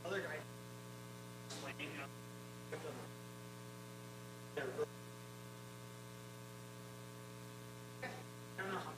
Other guy, like, I don't know how.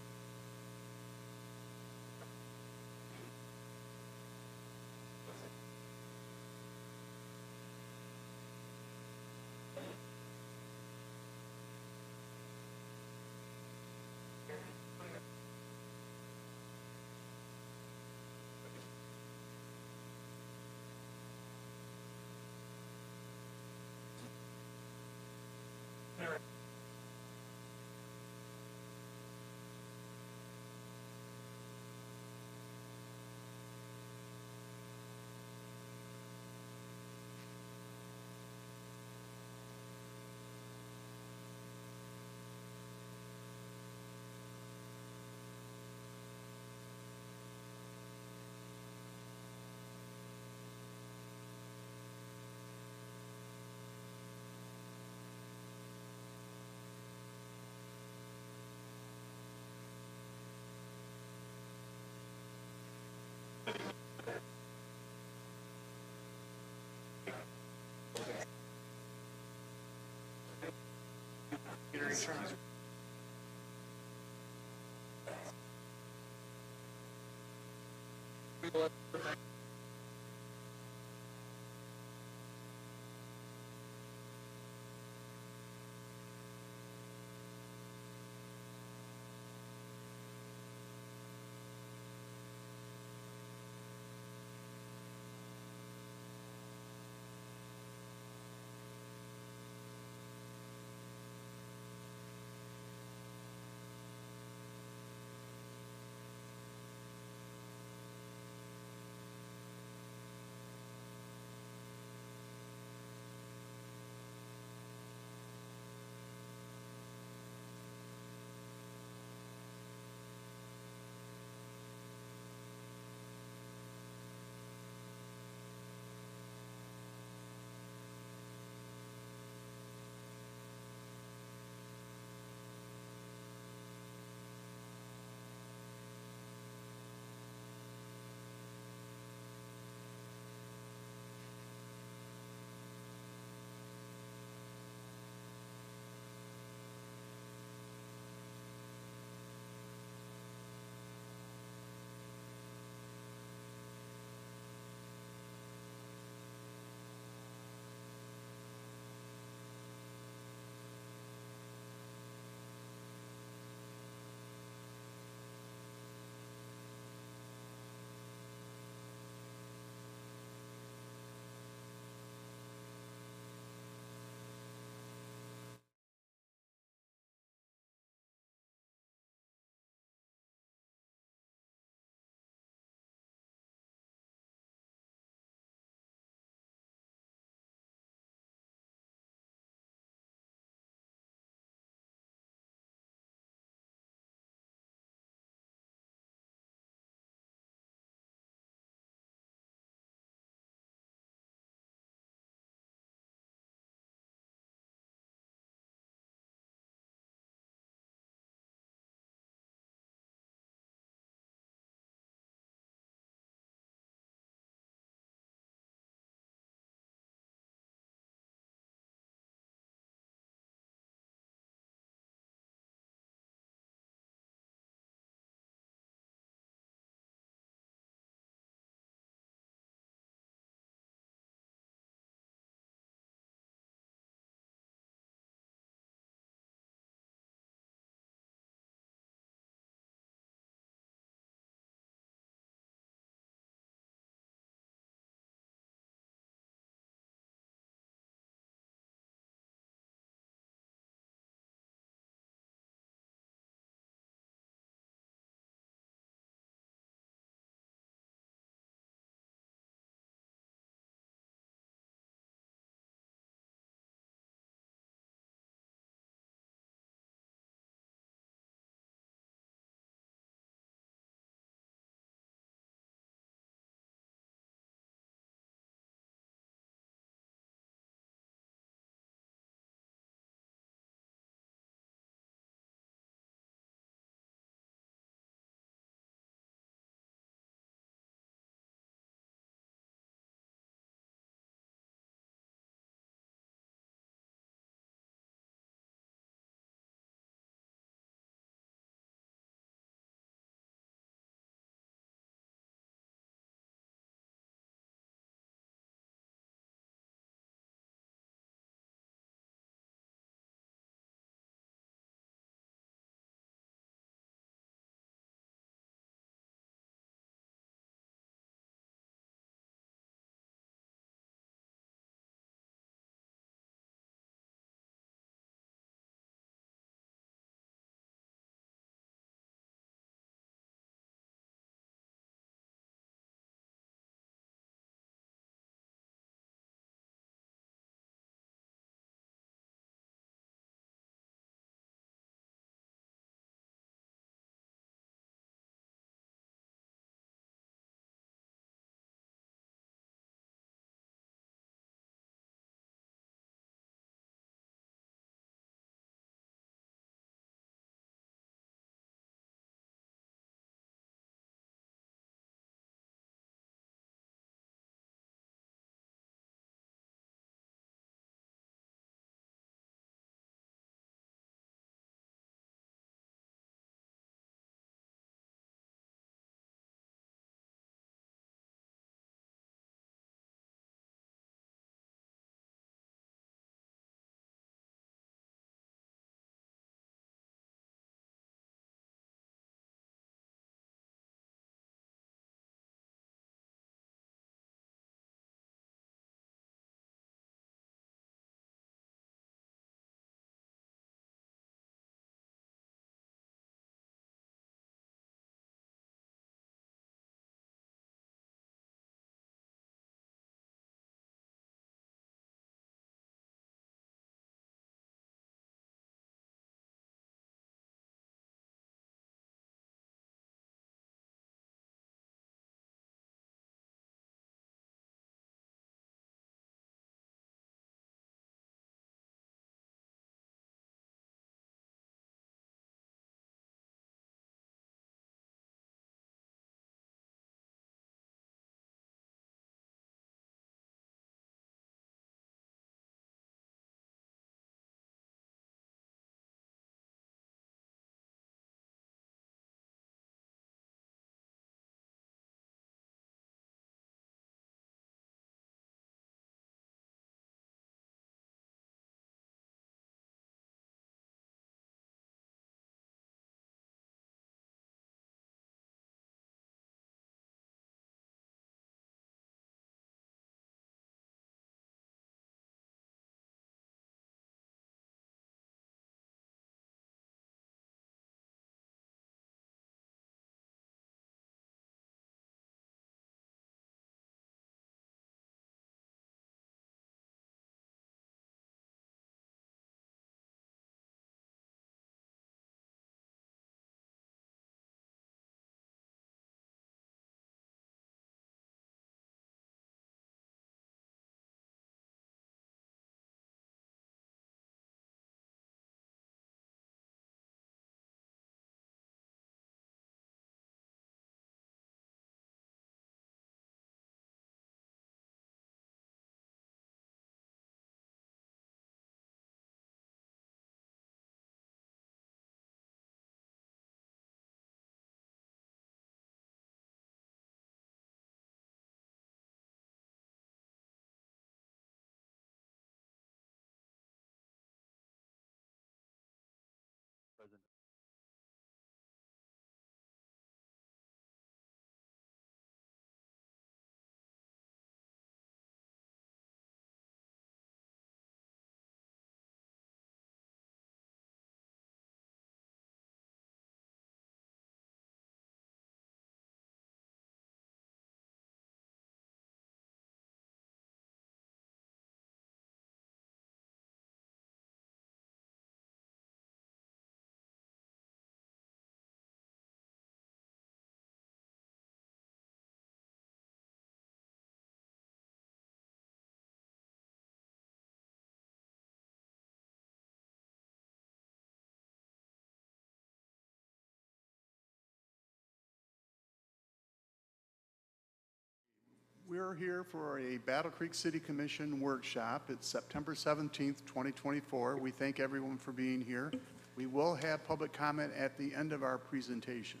We're here for a Battle Creek City Commission workshop. It's September 17th, 2024. We thank everyone for being here. We will have public comment at the end of our presentation.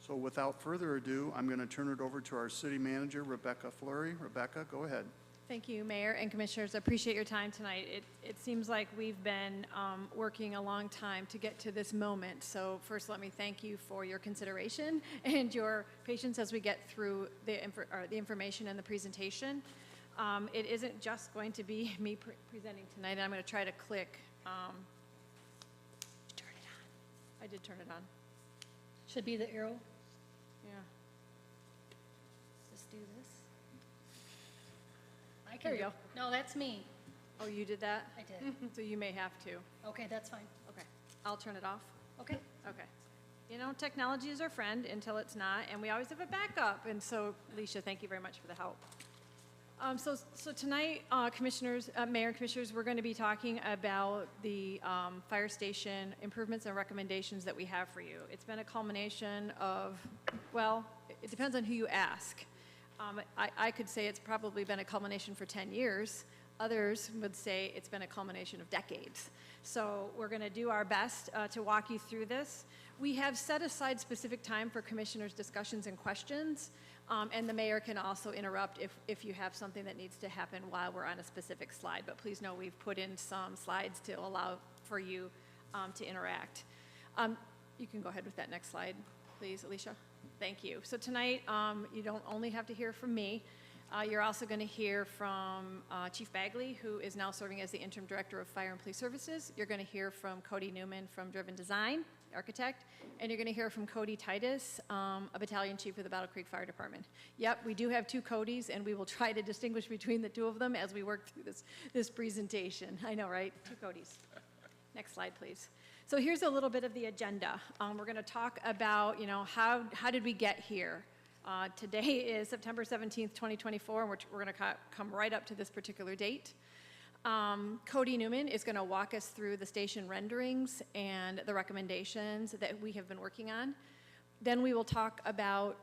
So without further ado, I'm going to turn it over to our city manager, Rebecca Fleury. Rebecca, go ahead. Thank you, Mayor and Commissioners. I appreciate your time tonight. It seems like we've been working a long time to get to this moment. So first, let me thank you for your consideration and your patience as we get through the information and the presentation. It isn't just going to be me presenting tonight. I'm going to try to click. Turn it on. I did turn it on. Should be the arrow. Yeah. Just do this. I There you go. No, that's me. Oh, you did that? I did. So you may have to. Okay, that's fine. Okay. I'll turn it off. Okay. Okay. You know, technology is our friend until it's not, and we always have a backup. And so, Alicia, thank you very much for the help. So tonight, Commissioners, Mayor and Commissioners, we're going to be talking about the fire station improvements and recommendations that we have for you. It's been a culmination of, well, it depends on who you ask. I could say it's probably been a culmination for 10 years. Others would say it's been a culmination of decades. So we're going to do our best to walk you through this. We have set aside specific time for commissioners' discussions and questions, and the mayor can also interrupt if you have something that needs to happen while we're on a specific slide. But please know we've put in some slides to allow for you to interact. You can go ahead with that next slide, please, Alicia. Thank you. So tonight, you don't only have to hear from me. You're also going to hear from Chief Bagley, who is now serving as the Interim Director of Fire and Police Services. You're going to hear from Cody Newman from Driven Design, architect, and you're going to hear from Cody Titus, a battalion chief of the Battle Creek Fire Department. Yep, we do have two Codys, and we will try to distinguish between the two of them as we work through this presentation. I know, right? Two Codys. Next slide, please. So here's a little bit of the agenda. We're going to talk about, you know, how did we get here? Today is September 17th, 2024, and we're going to come right up to this particular date. Cody Newman is going to walk us through the station renderings and the recommendations that we have been working on. Then we will talk about,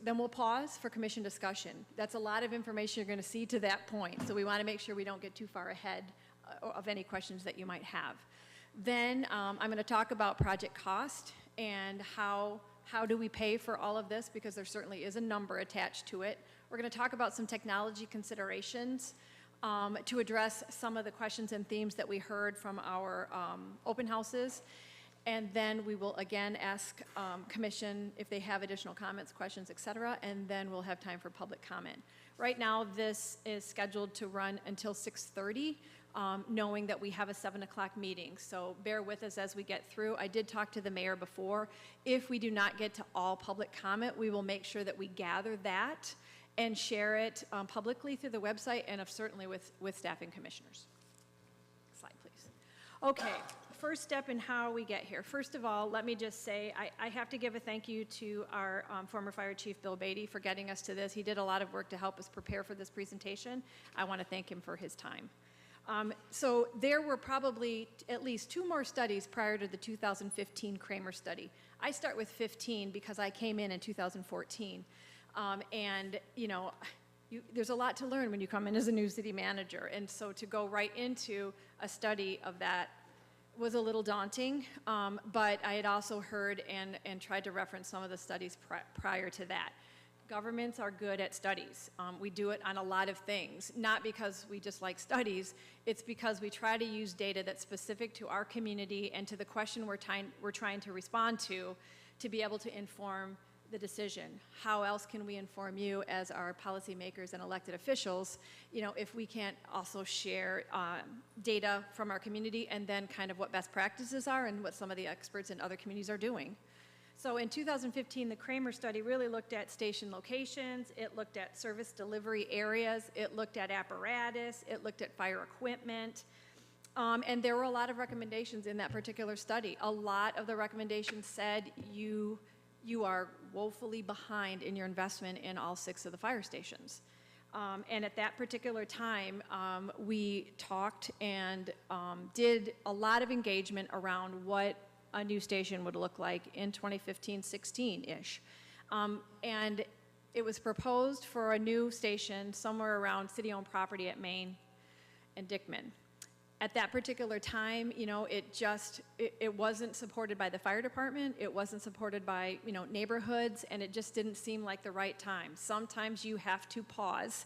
then we'll pause for commission discussion. That's a lot of information you're going to see to that point, so we want to make sure we don't get too far ahead of any questions that you might have. Then I'm going to talk about project cost and how do we pay for all of this, because there certainly is a number attached to it. We're going to talk about some technology considerations to address some of the questions and themes that we heard from our open houses. And then we will again ask commission if they have additional comments, questions, et cetera, and then we'll have time for public comment. Right now, this is scheduled to run until 6:30. Knowing that we have a 7 o'clock meeting. So bear with us as we get through. I did talk to the mayor before. If we do not get to all public comment, we will make sure that we gather that and share it publicly through the website and certainly with staff and commissioners. Slide, please. Okay, first step in how we get here. First of all, let me just say I have to give a thank you to our former fire chief, Bill Beatty, for getting us to this. He did a lot of work to help us prepare for this presentation. I want to thank him for his time. So there were probably at least 2 more studies prior to the 2015 Kramer study. I start with 15 because I came in 2014. And, you know, there's a lot to learn when you come in as a new city manager. And so to go right into a study of that was a little daunting. But I had also heard and tried to reference some of the studies prior to that. Governments are good at studies. We do it on a lot of things, not because we just like studies, it's because we try to use data that's specific to our community and to the question we're trying to respond to be able to inform the decision. How else can we inform you as our policymakers and elected officials, you know, if we can't also share data from our community and then kind of what best practices are and what some of the experts in other communities are doing. So in 2015, the Kramer study really looked at station locations, it looked at service delivery areas, it looked at apparatus, it looked at fire equipment, and there were a lot of recommendations in that particular study. A lot of the recommendations said you are woefully behind in your investment in all 6 of the fire stations. And at that particular time, we talked and did a lot of engagement around what a new station would look like in 2015-16-ish. And It was proposed for a new station somewhere around city-owned property at Main and Dickman. At that particular time, you know, it wasn't supported by the fire department, it wasn't supported by, you know, neighborhoods, and it just didn't seem like the right time. Sometimes you have to pause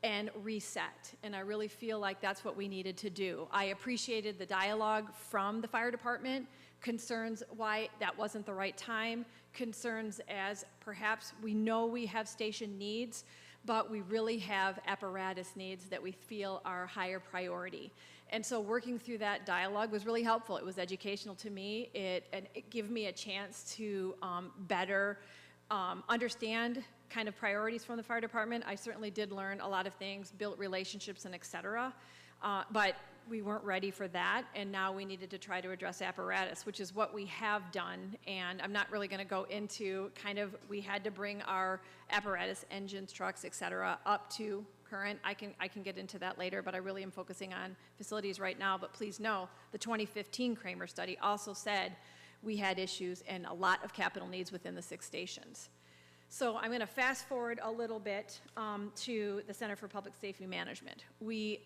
and reset, and I really feel like that's what we needed to do. I appreciated the dialogue from the fire department, concerns why that wasn't the right time, concerns as perhaps we know we have station needs, but we really have apparatus needs that we feel are higher priority. And so working through that dialogue was really helpful. It was educational to me. And it gave me a chance to better understand kind of priorities from the fire department. I certainly did learn a lot of things, built relationships and et cetera, but we weren't ready for that, and now we needed to try to address apparatus, which is what we have done. And I'm not really going to go into kind of, we had to bring our apparatus, engines, trucks, et cetera, up to current. I can get into that later, but I really am focusing on facilities right now. But please know, the 2015 Kramer study also said we had issues and a lot of capital needs within the 6 stations. So I'm going to fast forward a little bit to the Center for Public Safety Management. The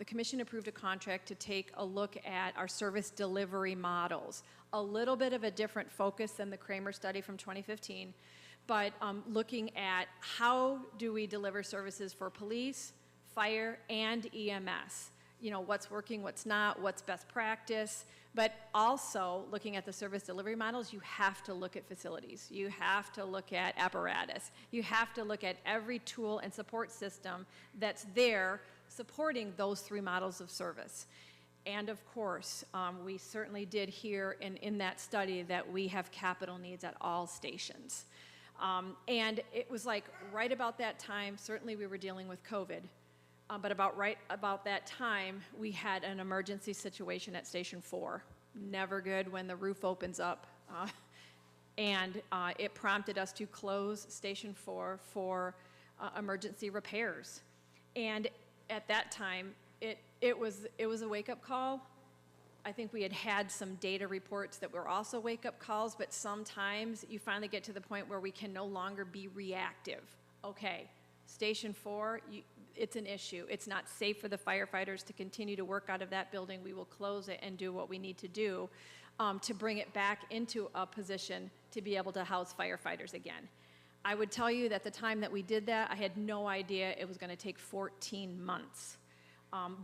commission approved a contract to take a look at our service delivery models. A little bit of a different focus than the Kramer study from 2015, but looking at how do we deliver services for police, fire, and EMS. You know, what's working, what's not, what's best practice, but also looking at the service delivery models, you have to look at facilities. You have to look at apparatus. You have to look at every tool and support system that's there supporting those 3 models of service. And of course, we certainly did hear in that study that we have capital needs at all stations. And it was like right about that time, certainly we were dealing with COVID. But right about that time, we had an emergency situation at Station 4. Never good when the roof opens up. And it prompted us to close Station 4 for emergency repairs. And at that time, it was a wake-up call. I think we had some data reports that were also wake-up calls, but sometimes you finally get to the point where we can no longer be reactive. Okay, Station 4, it's an issue. It's not safe for the firefighters to continue to work out of that building. We will close it and do what we need to do to bring it back into a position to be able to house firefighters again. I would tell you that the time that we did that, I had no idea it was going to take 14 months.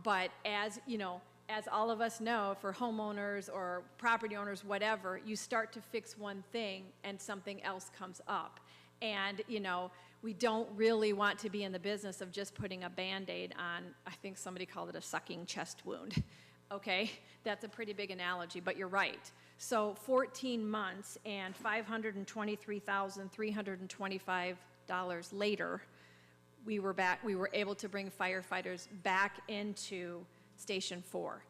But as you know, as all of us know, for homeowners or property owners, whatever, you start to fix one thing and something else comes up. And, you know, we don't really want to be in the business of just putting a Band-Aid on, I think somebody called it a sucking chest wound. Okay, that's a pretty big analogy, but you're right. So 14 months and $523,325 later, we were able to bring firefighters back into Station 4.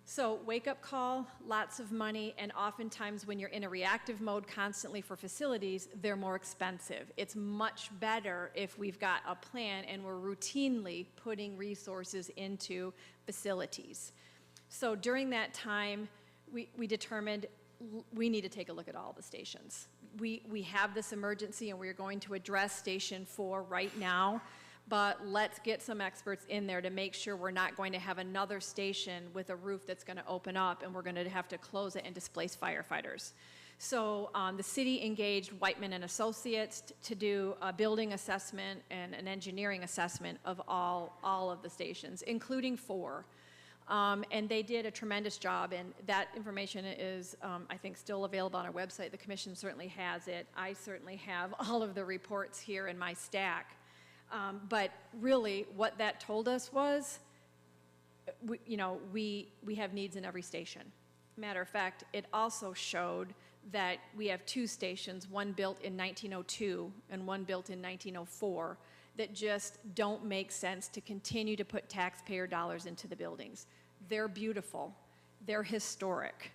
So wake-up call, lots of money, and oftentimes when you're in a reactive mode constantly for facilities, they're more expensive. It's much better if we've got a plan and we're routinely putting resources into facilities. So during that time, we determined we need to take a look at all the stations. We have this emergency and we're going to address Station 4 right now. But let's get some experts in there to make sure we're not going to have another station with a roof that's going to open up and we're going to have to close it and displace firefighters. So the city engaged Whiteman and Associates to do a building assessment and an engineering assessment of all of the stations, including 4. And they did a tremendous job, and that information is, I think, still available on our website. The commission certainly has it. I certainly have all of the reports here in my stack. But really, what that told us was, we have needs in every station. Matter of fact, it also showed that we have 2 stations, one built in 1902 and one built in 1904, that just don't make sense to continue to put taxpayer dollars into the buildings. They're beautiful, they're historic,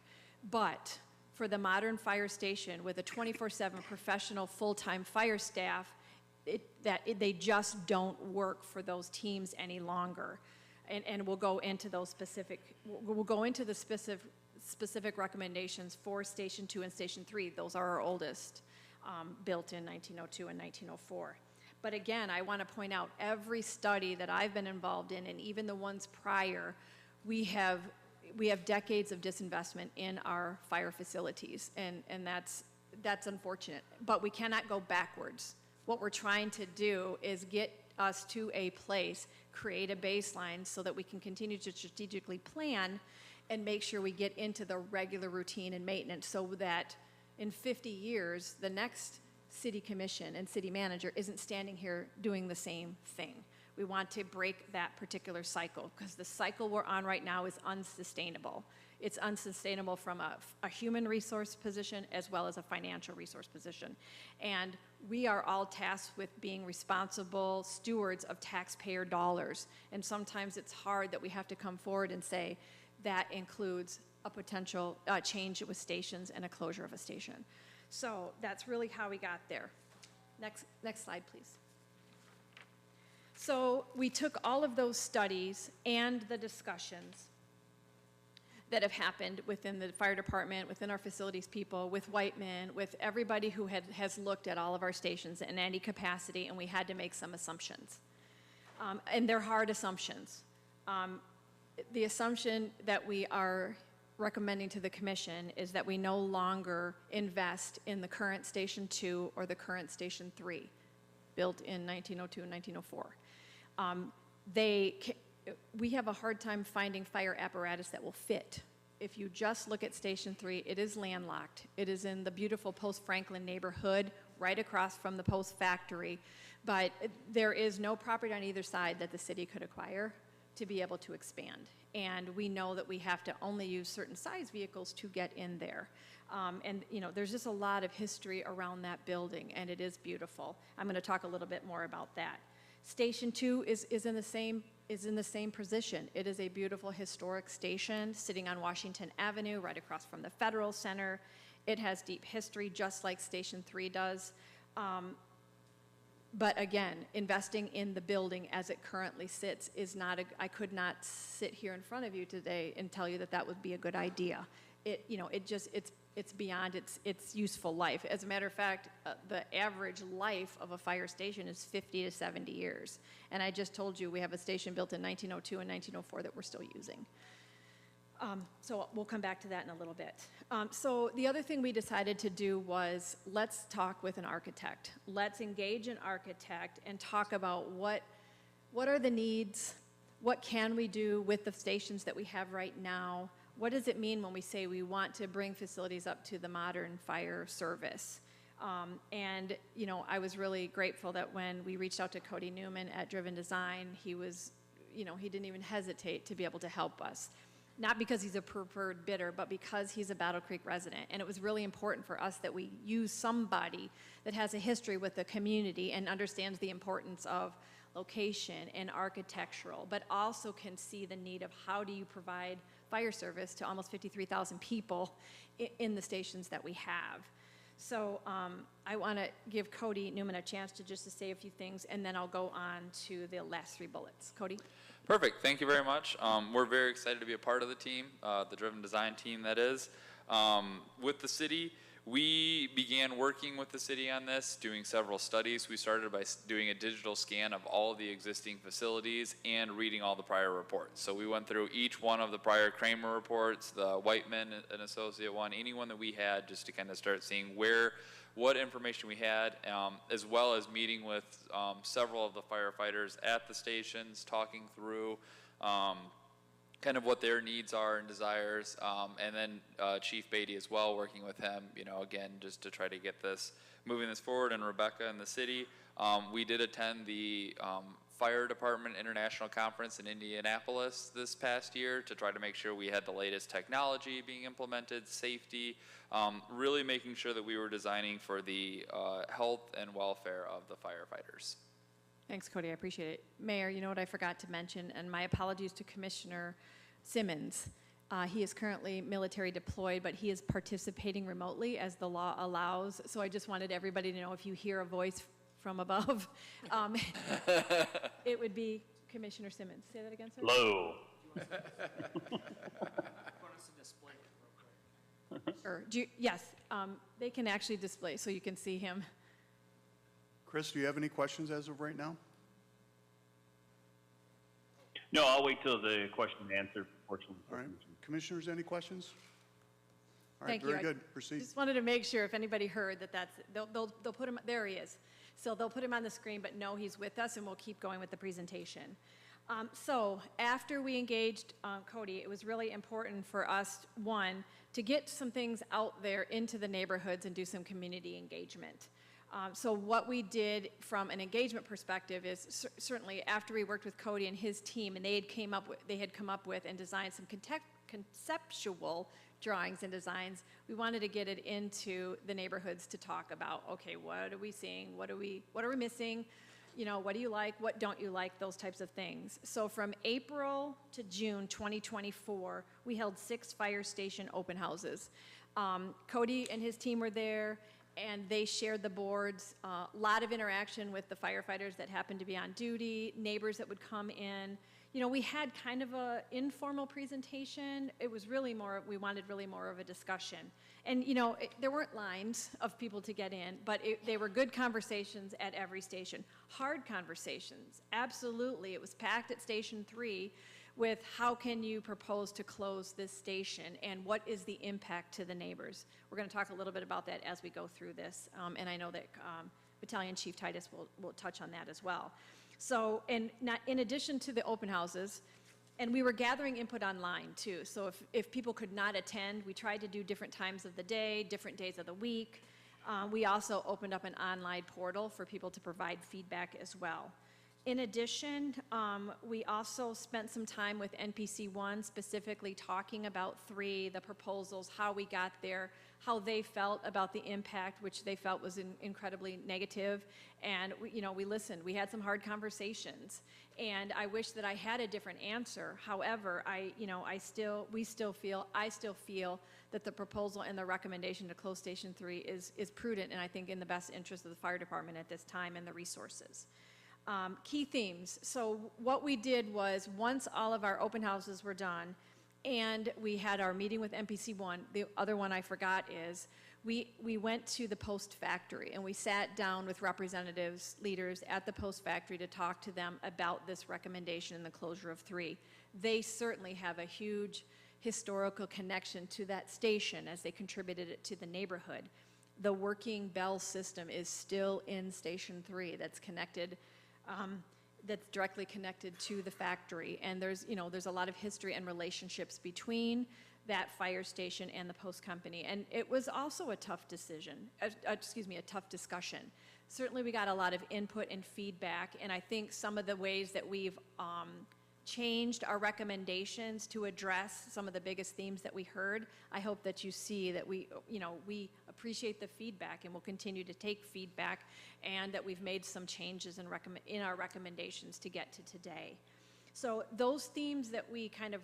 but for the modern fire station with a 24/7 professional full-time fire staff, they just don't work for those teams any longer. And we'll go into those we'll go into the specific recommendations for Station 2 and Station 3. Those are our oldest. built in 1902 and 1904. But again, I want to point out every study that I've been involved in, and even the ones prior, we have decades of disinvestment in our fire facilities, and that's unfortunate. But we cannot go backwards. What we're trying to do is get us to a place, create a baseline so that we can continue to strategically plan and make sure we get into the regular routine and maintenance so that in 50 years, the next city commission and city manager isn't standing here doing the same thing. We want to break that particular cycle because the cycle we're on right now is unsustainable. It's unsustainable from a human resource position as well as a financial resource position. And we are all tasked with being responsible stewards of taxpayer dollars. And sometimes it's hard that we have to come forward and say that includes a potential change with stations and a closure of a station. So that's really how we got there. Next slide, please. So we took all of those studies and the discussions that have happened within the fire department, within our facilities people, with Whiteman, with everybody who has looked at all of our stations in any capacity, and we had to make some assumptions. And they're hard assumptions. The assumption that we are recommending to the commission is that we no longer invest in the current Station 2 or the current Station 3, built in 1902 and 1904. We have a hard time finding fire apparatus that will fit. If you just look at Station 3, it is landlocked. It is in the beautiful Post-Franklin neighborhood, right across from the Post factory, but there is no property on either side that the city could acquire to be able to expand. And we know that we have to only use certain size vehicles to get in there. And you know, there's just a lot of history around that building, and it is beautiful. I'm going to talk a little bit more about that. Station 2 is in the same position. It is a beautiful historic station sitting on Washington Avenue, right across from the Federal Center. It has deep history, just like Station 3 does. But again, investing in the building as it currently sits is not I could not sit here in front of you today and tell you that that would be a good idea. It's beyond its useful life. As a matter of fact, the average life of a fire station is 50 to 70 years. And I just told you we have a station built in 1902 and 1904 that we're still using. So we'll come back to that in a little bit. So the other thing we decided to do was let's talk with an architect. Let's engage an architect and talk about what are the needs, what can we do with the stations that we have right now, what does it mean when we say we want to bring facilities up to the modern fire service? And, you know, I was really grateful that when we reached out to Cody Newman at Driven Design, he was, you know, he didn't even hesitate to be able to help us. Not because he's a preferred bidder, but because he's a Battle Creek resident. And it was really important for us that we use somebody that has a history with the community and understands the importance of location and architectural, but also can see the need of how do you provide fire service to almost 53,000 people in the stations that we have. So I want to give Cody Newman a chance to say a few things, and then I'll go on to the last 3 bullets. Cody? Perfect. Thank you very much. We're very excited to be a part of the team, the Driven Design team that is. With the city, we began working with the city on this, doing several studies. We started by doing a digital scan of all of the existing facilities and reading all the prior reports. So we went through each one of the prior Kramer reports, the Whiteman and Associate one, any one that we had, just to kind of start seeing what information we had, as well as meeting with several of the firefighters at the stations, talking through kind of what their needs are and desires, and then Chief Beatty as well, working with him, you know, again, just to try to get this, moving this forward, and Rebecca and the city. We did attend the Fire Department International Conference in Indianapolis this past year to try to make sure we had the latest technology being implemented, safety, really making sure that we were designing for the health and welfare of the firefighters. Thanks, Cody. I appreciate it. Mayor, you know what I forgot to mention, and my apologies to Commissioner Simmons. He is currently military deployed, but he is participating remotely as the law allows. So I just wanted everybody to know if you hear a voice from above, it would be Commissioner Simmons. Say that again, sir. Low. Want us to display it real quick? Sure. Yes, they can actually display, so you can see him. Chris, do you have any questions as of right now? No, I'll wait till the question and answer portion. All right. Commissioners, any questions? All right, Thank you. very I good. Proceed. Just wanted to make sure if anybody heard that they'll put him, there he is. So they'll put him on the screen, but no, he's with us, and we'll keep going with the presentation. So after we engaged Cody, it was really important for us, one, to get some things out there into the neighborhoods and do some community engagement. So what we did from an engagement perspective is certainly after we worked with Cody and his team, and they had come up with and designed some conceptual drawings and designs, we wanted to get it into the neighborhoods to talk about, okay, what are we seeing? What are we missing? You know, what do you like? What don't you like? Those types of things. So from April to June 2024, we held 6 fire station open houses. Cody and his team were there, and they shared the boards. A lot of interaction with the firefighters that happened to be on duty, neighbors that would come in. You know, we had kind of a informal presentation. It was really more, we wanted really more of a discussion. And, you know, there weren't lines of people to get in, but they were good conversations at every station. Hard conversations, absolutely. It was packed at Station 3 with how can you propose to close this station and what is the impact to the neighbors. We're going to talk a little bit about that as we go through this, and I know that Battalion Chief Titus will touch on that as well. So, and in addition to the open houses, and we were gathering input online too, so if people could not attend, we tried to do different times of the day, different days of the week. We also opened up an online portal for people to provide feedback as well. In addition, we also spent some time with NPC1, specifically talking about 3, the proposals, how we got there, how they felt about the impact, which they felt was incredibly negative. And we listened. We had some hard conversations. And I wish that I had a different answer. However, I still feel that the proposal and the recommendation to close Station 3 is prudent, and I think in the best interest of the fire department at this time and the resources. Key themes. So what we did was, once all of our open houses were done and we had our meeting with NPC1, the other one I forgot is, we went to the post factory and we sat down with representatives, leaders at the post factory to talk to them about this recommendation and the closure of 3. They certainly have a huge historical connection to that station as they contributed it to the neighborhood. The working bell system is still in Station 3 that's connected, that's directly connected to the factory. And there's a lot of history and relationships between that fire station and the post company. And it was also a tough decision, a tough discussion. Certainly we got a lot of input and feedback, and I think some of the ways that we've changed our recommendations to address some of the biggest themes that we heard, I hope that you see that we appreciate the feedback and will continue to take feedback, and that we've made some changes in our recommendations to get to today. So those themes that we kind of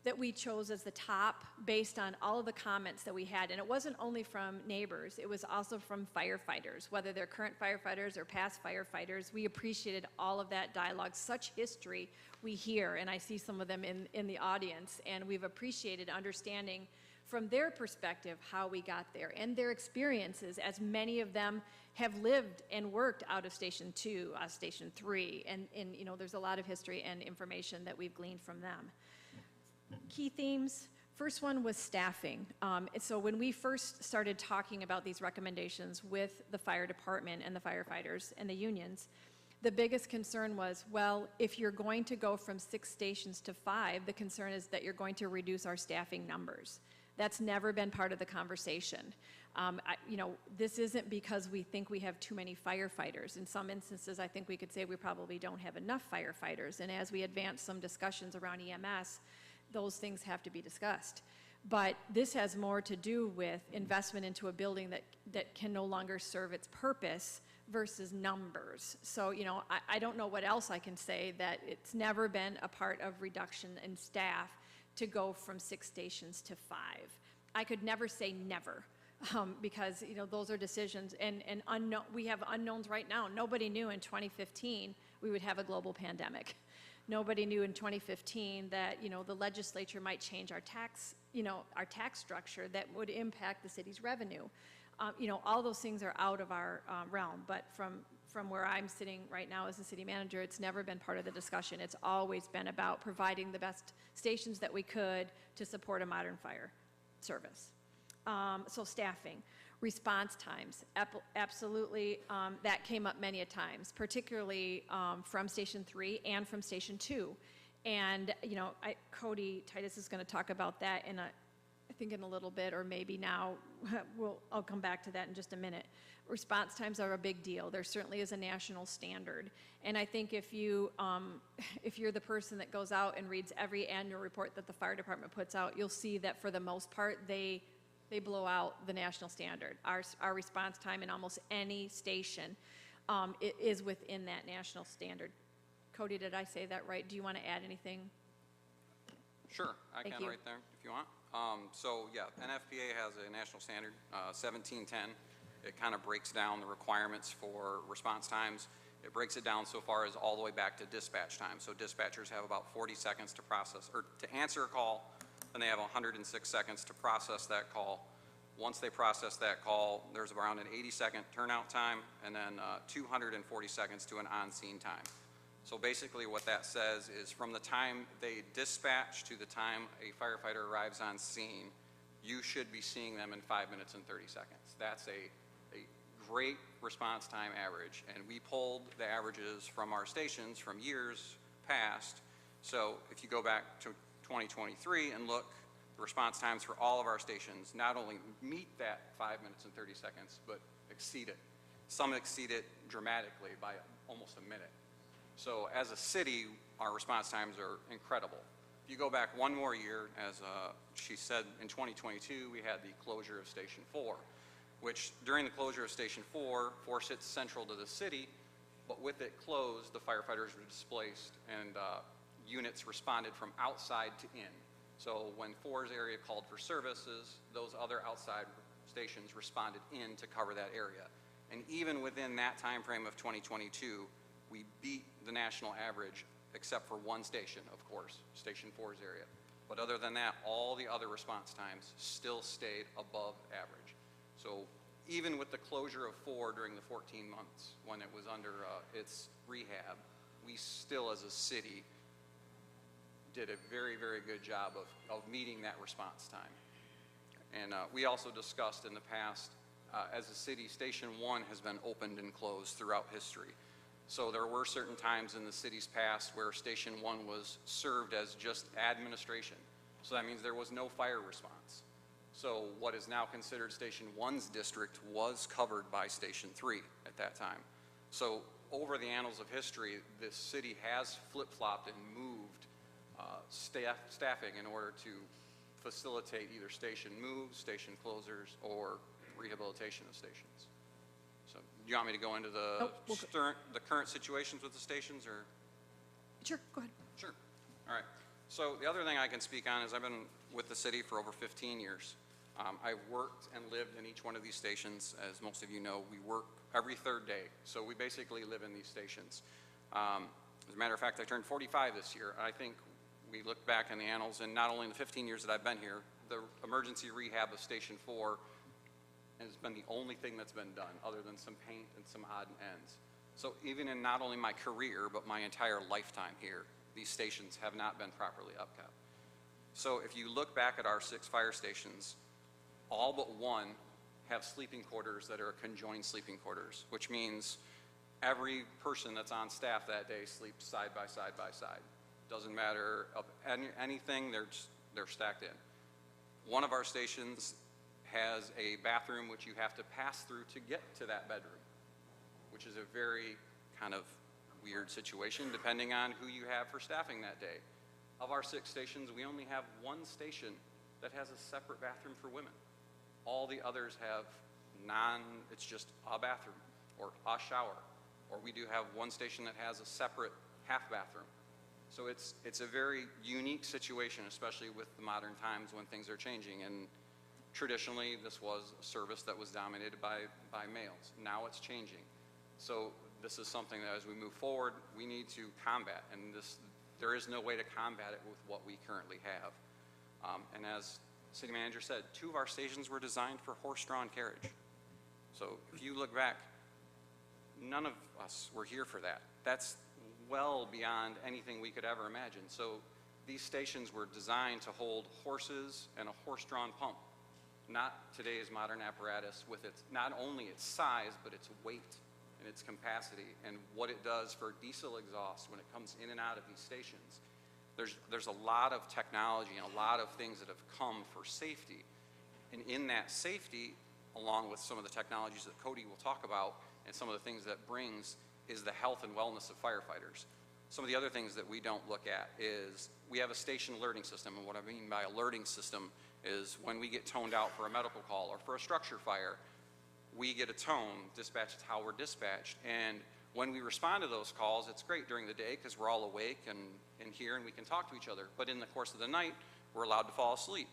that we chose as the top based on all of the comments that we had. And it wasn't only from neighbors, it was also from firefighters, whether they're current firefighters or past firefighters. We appreciated all of that dialogue. Such history we hear, and I see some of them in the audience, and we've appreciated understanding from their perspective how we got there and their experiences, as many of them have lived and worked out of Station 2, Station 3, and there's a lot of history and information that we've gleaned from them. Key themes. First one was staffing. So when we first started talking about these recommendations with the fire department and the firefighters and the unions, the biggest concern was, well, if you're going to go from 6 stations to 5, the concern is that you're going to reduce our staffing numbers. That's never been part of the conversation. This isn't because we think we have too many firefighters. In some instances, I think we could say we probably don't have enough firefighters. And as we advance some discussions around EMS, those things have to be discussed. But this has more to do with investment into a building that can no longer serve its purpose versus numbers. So, I don't know what else I can say, that it's never been a part of reduction in staff to go from 6 stations to 5. I could never say never, because, those are decisions, and unknown, we have unknowns right now. Nobody knew in 2015 we would have a global pandemic. Nobody knew in 2015 that, the legislature might change our tax our tax structure that would impact the city's revenue. All those things are out of our realm, but from where I'm sitting right now as the city manager, it's never been part of the discussion. It's always been about providing the best stations that we could to support a modern fire service. So staffing, response times, absolutely, that came up many a times, particularly from Station 3 and from Station 2. And, Cody Titus is going to talk about that I think in a little bit, or maybe now. I'll come back to that in just a minute. Response times are a big deal. There certainly is a national standard. And I think if you're the person that goes out and reads every annual report that the fire department puts out, you'll see that for the most part, they blow out the national standard. Our response time in almost any station is within that national standard. Cody, did I say that right? Do you want to add anything? Sure, I Thank can you. right there if you want. So yeah, NFPA has a national standard, 1710. It kind of breaks down the requirements for response times. It breaks it down so far as all the way back to dispatch time. So dispatchers have about 40 seconds to process, or to answer a call, then they have 106 seconds to process that call. Once they process that call, there's around an 80-second turnout time, and then 240 seconds to an on-scene time. So basically what that says is from the time they dispatch to the time a firefighter arrives on scene, you should be seeing them in 5 minutes and 30 seconds. That's a great response time average, and we pulled the averages from our stations from years past. So if you go back to 2023 and look, the response times for all of our stations not only meet that 5 minutes and 30 seconds, but exceed it. Some exceed it dramatically by almost a minute. So as a city, our response times are incredible. If you go back one more year, as she said, in 2022, we had the closure of Station 4, which during the closure of Station 4 sits central to the city, but with it closed, the firefighters were displaced and units responded from outside to in. So when 4's area called for services, those other outside stations responded in to cover that area. And even within that time frame of 2022, we beat the national average, except for one station, of course, Station 4's area. But other than that, all the other response times still stayed above average. So even with the closure of 4 during the 14 months when it was under its rehab, we still as a city did a very, very good job of meeting that response time. And we also discussed in the past, as a city, Station 1 has been opened and closed throughout history. So there were certain times in the city's past where Station 1 was served as just administration. So that means there was no fire response. So what is now considered Station 1's district was covered by Station 3 at that time. So over the annals of history, this city has flip-flopped and moved staffing in order to facilitate either station moves, station closures, or rehabilitation of stations. So do you want me to go into the the current situations with the stations, or? Sure, go ahead. Sure. All right. So the other thing I can speak on is I've been with the city for over 15 years. I've worked and lived in each one of these stations. As most of you know, we work every third day. So we basically live in these stations. As a matter of fact, I turned 45 this year. I think we look back in the annals, and not only in the 15 years that I've been here, the emergency rehab of Station 4 has been the only thing that's been done, other than some paint and some odd ends. So even in not only my career, but my entire lifetime here, these stations have not been properly upkept. So if you look back at our 6 fire stations, all but one have sleeping quarters that are conjoined sleeping quarters, which means every person that's on staff that day sleeps side by side by side. Doesn't matter of anything, they're stacked in. One of our stations has a bathroom which you have to pass through to get to that bedroom, which is a very kind of weird situation depending on who you have for staffing that day. Of our 6 stations, we only have one station that has a separate bathroom for women. All the others have it's just a bathroom or a shower, or we do have one station that has a separate half bathroom. So it's a very unique situation, especially with the modern times when things are changing. And traditionally, this was a service that was dominated by males. Now it's changing. So this is something that as we move forward, we need to combat. And there is no way to combat it with what we currently have. And as city manager said, 2 of our stations were designed for horse-drawn carriage. So if you look back, none of us were here for that. That's well beyond anything we could ever imagine. So these stations were designed to hold horses and a horse-drawn pump, not today's modern apparatus with its, not only its size, but its weight and its capacity and what it does for diesel exhaust when it comes in and out of these stations. There's a lot of technology and a lot of things that have come for safety. And in that safety, along with some of the technologies that Cody will talk about and some of the things that brings, is the health and wellness of firefighters. Some of the other things that we don't look at is we have a station alerting system, and what I mean by alerting system is when we get toned out for a medical call or for a structure fire, we get a tone, dispatch is how we're dispatched, and when we respond to those calls, it's great during the day because we're all awake and here and we can talk to each other, but in the course of the night, we're allowed to fall asleep.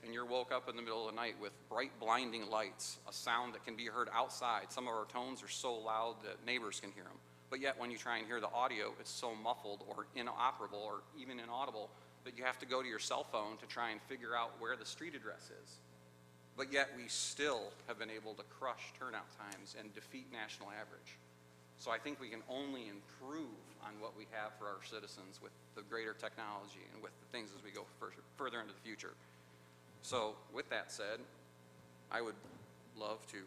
And you're woke up in the middle of the night with bright, blinding lights, a sound that can be heard outside. Some of our tones are so loud that neighbors can hear them. But yet, when you try and hear the audio, it's so muffled or inoperable or even inaudible that you have to go to your cell phone to try and figure out where the street address is. But yet, we still have been able to crush turnout times and defeat national average. So I think we can only improve on what we have for our citizens with the greater technology and with the things as we go further into the future. So with that said, I would love to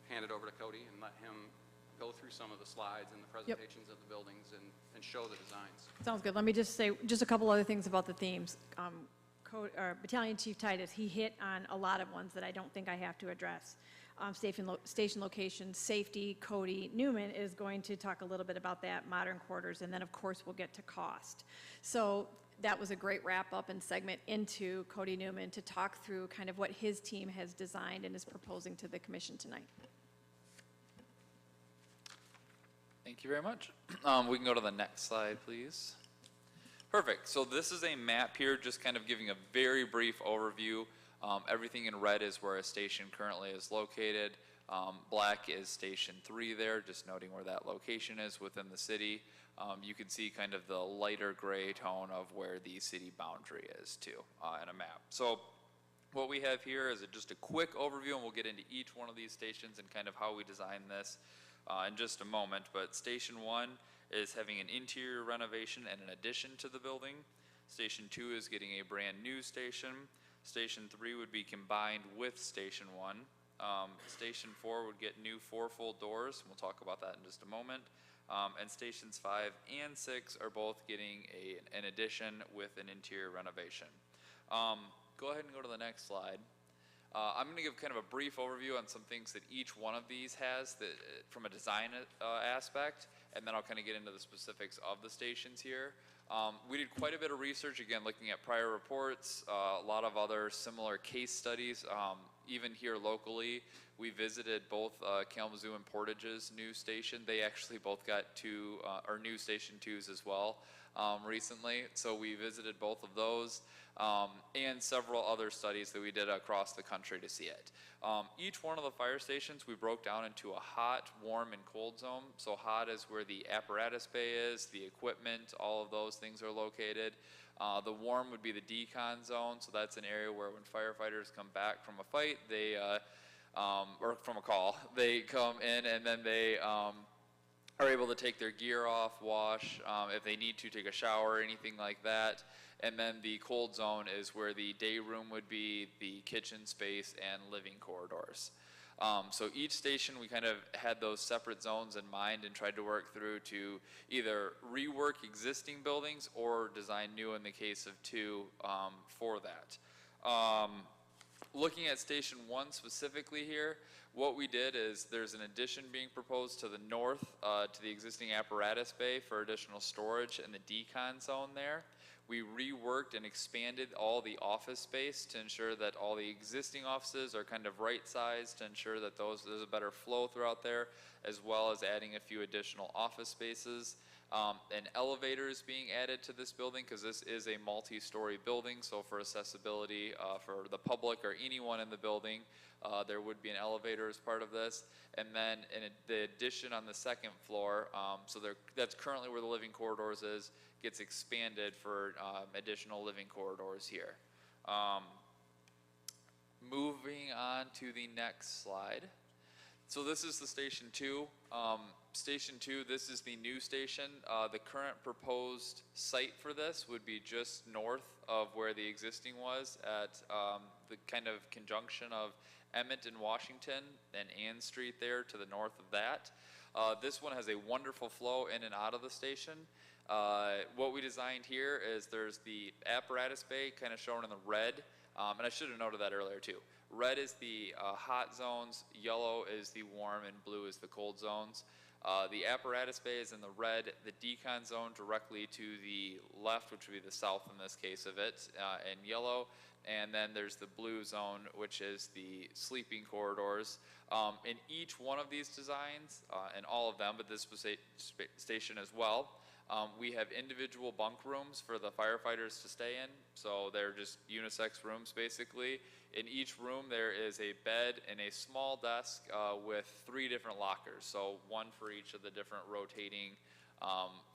hand it over to Cody and let him go through some of the slides and the presentations of the buildings and show the designs. Sounds good. Let me just say just a couple other things about the themes. Battalion Chief Titus, he hit on a lot of ones that I don't think I have to address. Station location, safety, Cody Newman is going to talk a little bit about that, modern quarters, and then of course we'll get to cost. So that was a great wrap up and segment into Cody Newman to talk through kind of what his team has designed and is proposing to the commission tonight. Thank you very much. We can go to the next slide, please. Perfect. So this is a map here, just kind of giving a very brief overview. Everything in red is where a station currently is located. Black is Station 3 there, just noting where that location is within the city. You can see kind of the lighter gray tone of where the city boundary is too in a map. So what we have here is just a quick overview, and we'll get into each one of these stations and kind of how we design this in just a moment. But Station 1 is having an interior renovation and an addition to the building. Station 2 is getting a brand new station. Station 3 would be combined with Station 1. Station 4 would get new 4 full doors. We'll talk about that in just a moment. And Stations 5 and 6 are both getting an addition with an interior renovation. Go ahead and go to the next slide. I'm going to give kind of a brief overview on some things that each one of these has that, from a design aspect, and then I'll kind of get into the specifics of the stations here. We did quite a bit of research, again, looking at prior reports, a lot of other similar case studies. Even here locally, we visited both Kalamazoo and Portage's new station. They actually both got our new Station 2s as well recently. So we visited both of those and several other studies that we did across the country to see it. Each one of the fire stations we broke down into a hot, warm, and cold zone. So hot is where the apparatus bay is, the equipment, all of those things are located. The warm would be the decon zone, so that's an area where when firefighters come back from a fight, they, or from a call, they come in and then they are able to take their gear off, wash, if they need to take a shower or anything like that. And then the cold zone is where the day room would be, the kitchen space, and living corridors. So each station, we kind of had those separate zones in mind and tried to work through to either rework existing buildings or design new in the case of 2 for that. Looking at Station 1 specifically here, what we did is there's an addition being proposed to the north to the existing apparatus bay for additional storage in the decon zone there. We reworked and expanded all the office space to ensure that all the existing offices are kind of right-sized to ensure that there's a better flow throughout there, as well as adding a few additional office spaces. An elevator is being added to this building because this is a multi-story building, so for accessibility for the public or anyone in the building, there would be an elevator as part of this. And then the addition on the 2nd floor, so that's currently where the living corridors is, gets expanded for additional living corridors here. Moving on to the next slide. So this is the Station 2. Station 2, this is the new station. The current proposed site for this would be just north of where the existing was at the kind of conjunction of Emmett and Washington and Ann Street there to the north of that. This one has a wonderful flow in and out of the station. What we designed here is there's the apparatus bay kind of shown in the red, and I should have noted that earlier too. Red is the hot zones, yellow is the warm, and blue is the cold zones. The apparatus bay is in the red, the decon zone directly to the left, which would be the south in this case of it, in yellow. And then there's the blue zone, which is the sleeping corridors. In each one of these designs, and all of them, but this station as well, we have individual bunk rooms for the firefighters to stay in. So they're just unisex rooms basically. In each room there is a bed and a small desk with 3 different lockers. So one for each of the different rotating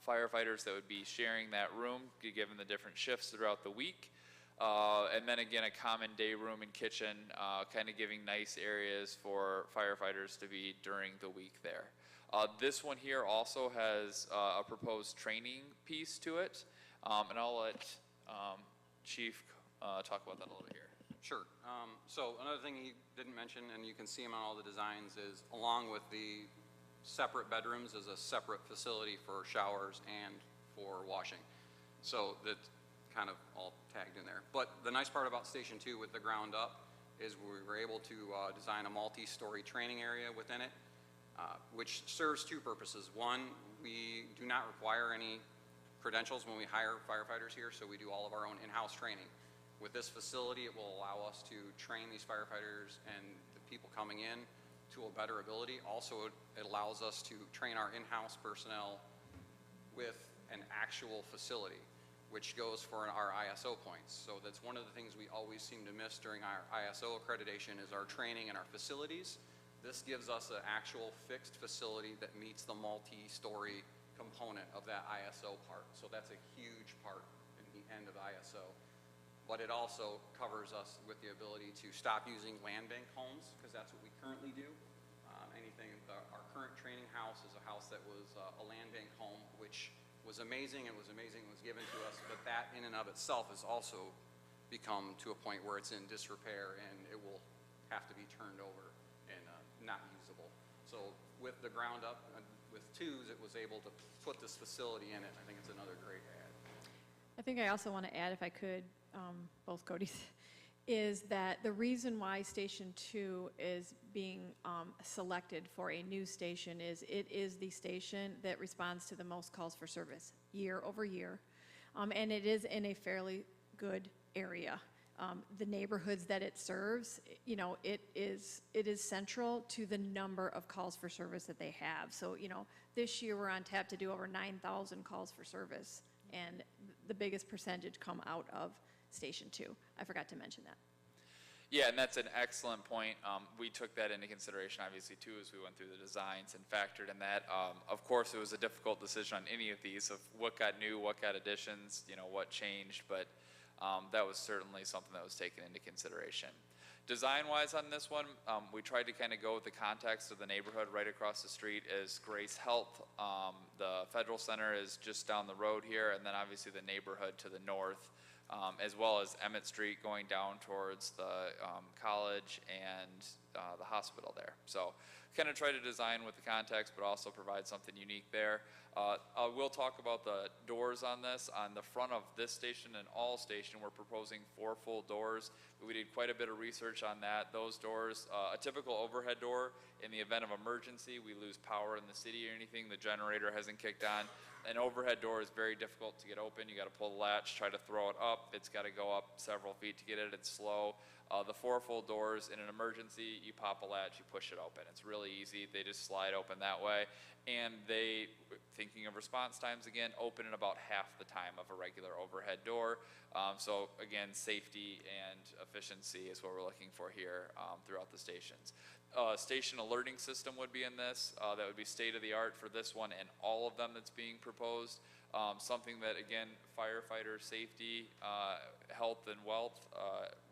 firefighters that would be sharing that room, given the different shifts throughout the week. And then again, a common day room and kitchen, kind of giving nice areas for firefighters to be during the week there. This one here also has a proposed training piece to it, and I'll let Chief talk about that a little bit here. Sure. So another thing he didn't mention, and you can see him on all the designs, is along with the separate bedrooms is a separate facility for showers and for washing. So that's kind of all tagged in there. But the nice part about Station 2 with the ground up is we were able to design a multi-story training area within it, which serves 2 purposes. One, we do not require any credentials when we hire firefighters here, so we do all of our own in-house training. With this facility, it will allow us to train these firefighters and the people coming in to a better ability. Also, it allows us to train our in-house personnel with an actual facility, which goes for our ISO points. So that's one of the things we always seem to miss during our ISO accreditation is our training and our facilities. This gives us an actual fixed facility that meets the multi-story component of that ISO part. So that's a huge part in the end of ISO. But it also covers us with the ability to stop using land bank homes, because that's what we currently do. Our current training house is a house that was a land bank home, which was amazing. It was given to us, but that in and of itself has also become to a point where it's in disrepair and it will have to be turned over and not usable. So with the ground up, with 2s, it was able to put this facility in it. I think it's another great add. I think I also want to add, if I could, both Cody's, is that the reason why Station 2 is being selected for a new station is it is the station that responds to the most calls for service year over year, and it is in a fairly good area. The neighborhoods that it serves, you know, it is central to the number of calls for service that they have. So, you know, this year we're on tap to do over 9,000 calls for service, and the biggest percentage come out of Station 2. I forgot to mention that. Yeah, and that's an excellent point. We took that into consideration, obviously, too, as we went through the designs and factored in that. Of course, it was a difficult decision on any of these of what got new, what got additions, you know, what changed, but that was certainly something that was taken into consideration. Design-wise on this one, we tried to kind of go with the context of the neighborhood. Right across the street is Grace Health. The Federal Center is just down the road here, and then obviously the neighborhood to the north, as well as Emmett Street going down towards the college and the hospital there. So kind of try to design with the context, but also provide something unique there. We'll talk about the doors on this. On the front of this station and all station, we're proposing 4 full doors. We did quite a bit of research on that. Those doors, a typical overhead door, in the event of emergency, we lose power in the city or anything, the generator hasn't kicked on. An overhead door is very difficult to get open. You got to pull the latch, try to throw it up. It's got to go up several feet to get it. It's slow. The 4 full doors, in an emergency, you pop a latch, you push it open. It's really easy. They just slide open that way. And they, thinking of response times again, open in about half the time of a regular overhead door. So again, safety and efficiency is what we're looking for here throughout the stations. Station alerting system would be in this. That would be state of the art for this one and all of them that's being proposed. something that, again, firefighter safety, health and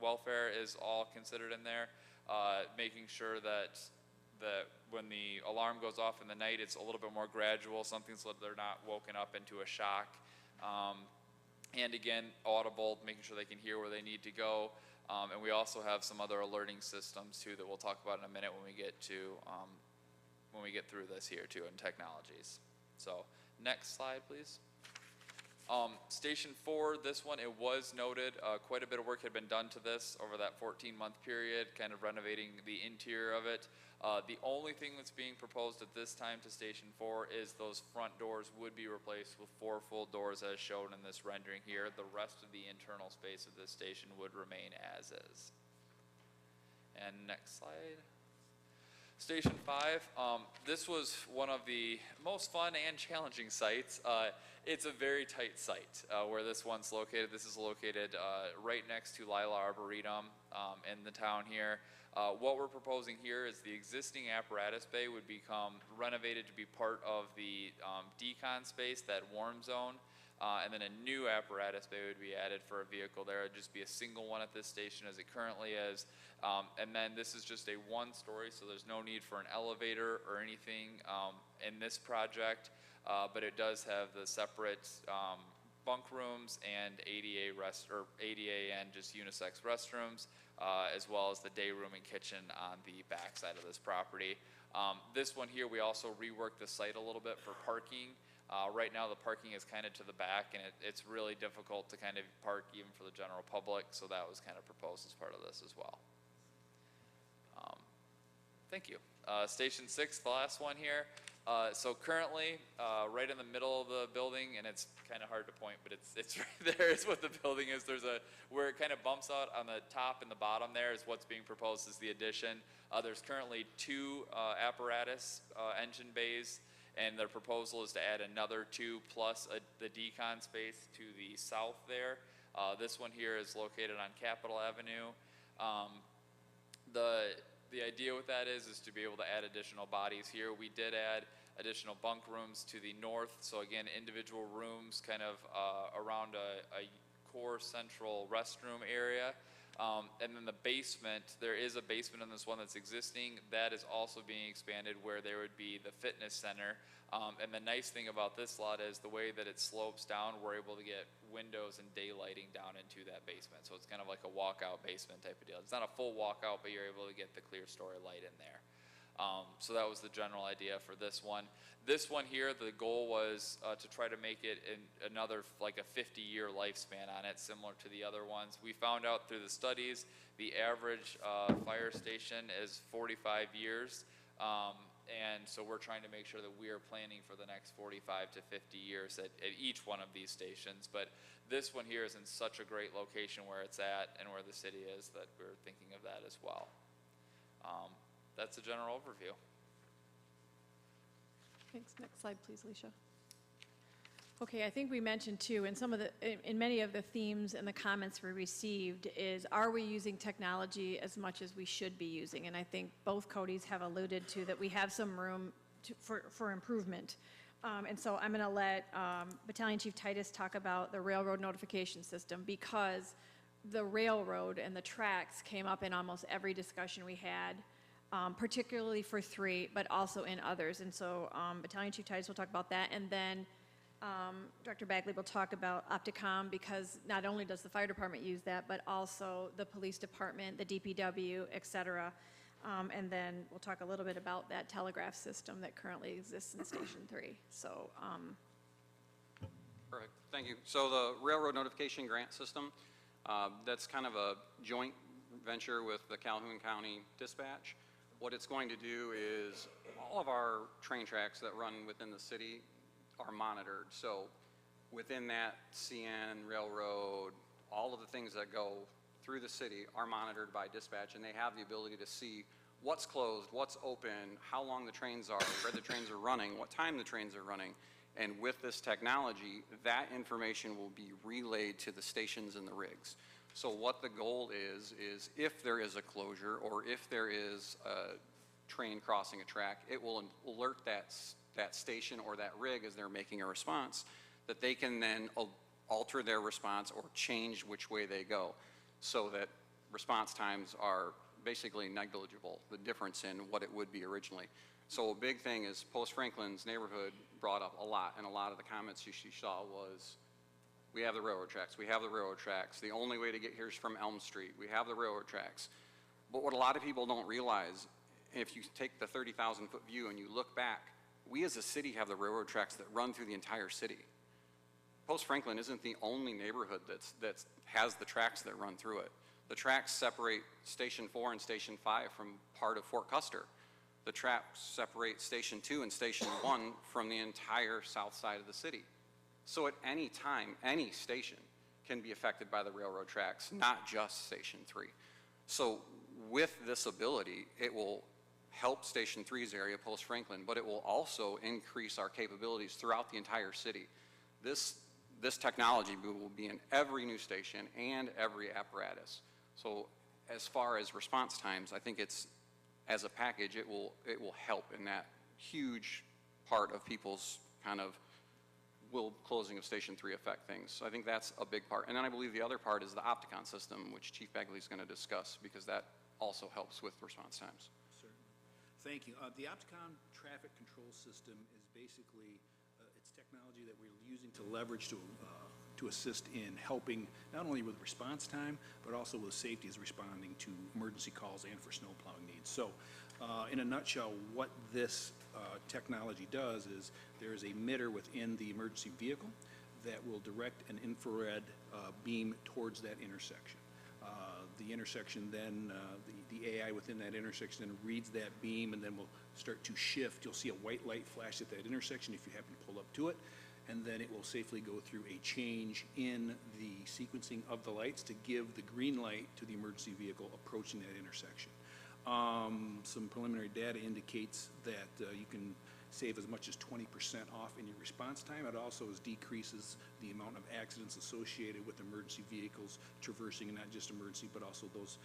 welfare is all considered in there. Making sure that when the alarm goes off in the night, it's a little bit more gradual, something so that they're not woken up into a shock. And again, audible, making sure they can hear where they need to go. And we also have some other alerting systems too that we'll talk about in a minute when we get through this here too, in technologies. So next slide, please. Station 4, this one, it was noted, quite a bit of work had been done to this over that 14-month period, kind of renovating the interior of it. The only thing that's being proposed at this time to Station 4 is those front doors would be replaced with 4 full doors as shown in this rendering here. The rest of the internal space of this station would remain as is. And next slide. Station 5, this was one of the most fun and challenging sites. It's a very tight site where this one's located. This is located right next to Lila Arboretum in the town here. What we're proposing here is the existing apparatus bay would become renovated to be part of the decon space, that warm zone, and then a new apparatus bay would be added for a vehicle there. It would just be a single one at this station as it currently is. And then this is just a one-story, so there's no need for an elevator or anything in this project, but it does have the separate bunk rooms and ADA and just unisex restrooms, as well as the day room and kitchen on the back side of this property. This one here, we also reworked the site a little bit for parking. Right now the parking is kind of to the back, and it's really difficult to kind of park even for the general public, so that was kind of proposed as part of this as well. Thank you. Station 6, the last one here. So currently, right in the middle of the building, and it's kind of hard to point, but it's right there is what the building is. There's where it kind of bumps out on the top and the bottom there is what's being proposed as the addition. There's currently 2 apparatus engine bays, and their proposal is to add another 2 plus the decon space to the south there. This one here is located on Capitol Avenue. The idea with that is to be able to add additional bodies here. We did add additional bunk rooms to the north, so again, individual rooms kind of around a core central restroom area. And then the basement, there is a basement in this one that's existing. That is also being expanded where there would be the fitness center. And the nice thing about this lot is the way that it slopes down, we're able to get windows and daylighting down into that basement. So it's kind of like a walkout basement type of deal. It's not a full walkout, but you're able to get the clear story light in there. So that was the general idea for this one. This one here, the goal was to try to make it another like a 50-year lifespan on it, similar to the other ones. We found out through the studies, the average fire station is 45 years. And so we're trying to make sure that we are planning for the next 45 to 50 years at each one of these stations. But this one here is in such a great location where it's at and where the city is that we're thinking of that as well. That's a general overview. Thanks. Next slide, please, Alicia. Okay, I think we mentioned too, in many of the themes and the comments we received is, are we using technology as much as we should be using? And I think both Codys have alluded to that we have some room for improvement. And so I'm going to let Battalion Chief Titus talk about the railroad notification system, because the railroad and the tracks came up in almost every discussion we had, particularly for 3, but also in others. And so Battalion Chief Titus will talk about that, and then Director Bagley will talk about Opticom, because not only does the fire department use that, but also the police department, the DPW, et cetera. And then we'll talk a little bit about that telegraph system that currently exists in Station 3. So, Perfect, thank you. So the railroad notification grant system, that's kind of a joint venture with the Calhoun County Dispatch. What it's going to do is all of our train tracks that run within the city are monitored. So within that CN, railroad, all of the things that go through the city are monitored by dispatch, and they have the ability to see what's closed, what's open, how long the trains are, where the trains are running, what time the trains are running. And with this technology, that information will be relayed to the stations and the rigs. So what the goal is if there is a closure or if there is a train crossing a track, it will alert that station or that rig as they're making a response that they can then alter their response or change which way they go, so that response times are basically negligible, the difference in what it would be originally. So a big thing is Post Franklin's neighborhood brought up a lot, and a lot of the comments you saw was, we have the railroad tracks, we have the railroad tracks, the only way to get here is from Elm Street, we have the railroad tracks. But what a lot of people don't realize, if you take the 30,000-foot view and you look back, we as a city have the railroad tracks that run through the entire city. Post Franklin isn't the only neighborhood that has the tracks that run through it. The tracks separate Station 4 and Station 5 from part of Fort Custer. The tracks separate Station 2 and Station 1 from the entire south side of the city. So at any time, any station can be affected by the railroad tracks, not just Station 3. So with this ability, it will help Station 3's area, Post Franklin, but it will also increase our capabilities throughout the entire city. This technology will be in every new station and every apparatus. So as far as response times, I think it's, as a package, it will help in that huge part of people's kind of, will closing of Station 3 affect things? So I think that's a big part. And then I believe the other part is the Opticon system, which Chief Bagley is going to discuss, because that also helps with response times. Certainly. Thank you. The Opticon traffic control system is basically, it's technology that we're using to leverage to assist in helping not only with response time, but also with safety as responding to emergency calls and for snow plowing needs. So in a nutshell, what this technology does is there is a emitter within the emergency vehicle that will direct an infrared beam towards that intersection. The intersection then, the AI within that intersection then reads that beam and then will start to shift. You'll see a white light flash at that intersection if you happen to pull up to it, and then it will safely go through a change in the sequencing of the lights to give the green light to the emergency vehicle approaching that intersection. Some preliminary data indicates that you can save as much as 20% off in your response time. It also decreases the amount of accidents associated with emergency vehicles traversing, not just emergency, but also those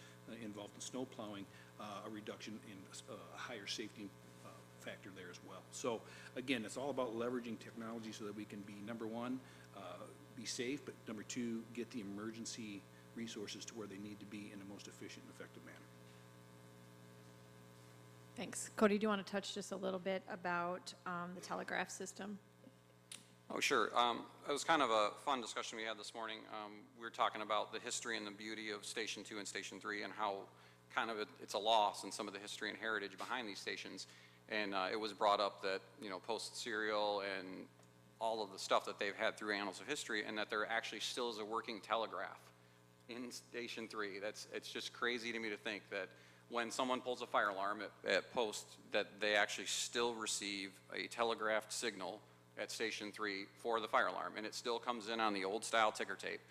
involved in snow plowing, a reduction in a higher safety factor there as well. So again, it's all about leveraging technology so that we can be, number one, be safe, but number two, get the emergency resources to where they need to be in the most efficient and effective manner. Thanks. Cody, do you want to touch just a little bit about the telegraph system? Oh, sure. It was kind of a fun discussion we had this morning. We were talking about the history and the beauty of Station 2 and Station 3 and how kind of it's a loss in some of the history and heritage behind these stations. And it was brought up that, you know, Post Serial and all of the stuff that they've had through annals of history, and that there actually still is a working telegraph in Station 3. It's just crazy to me to think that when someone pulls a fire alarm at Post, that they actually still receive a telegraphed signal at Station 3 for the fire alarm, and it still comes in on the old style ticker tape.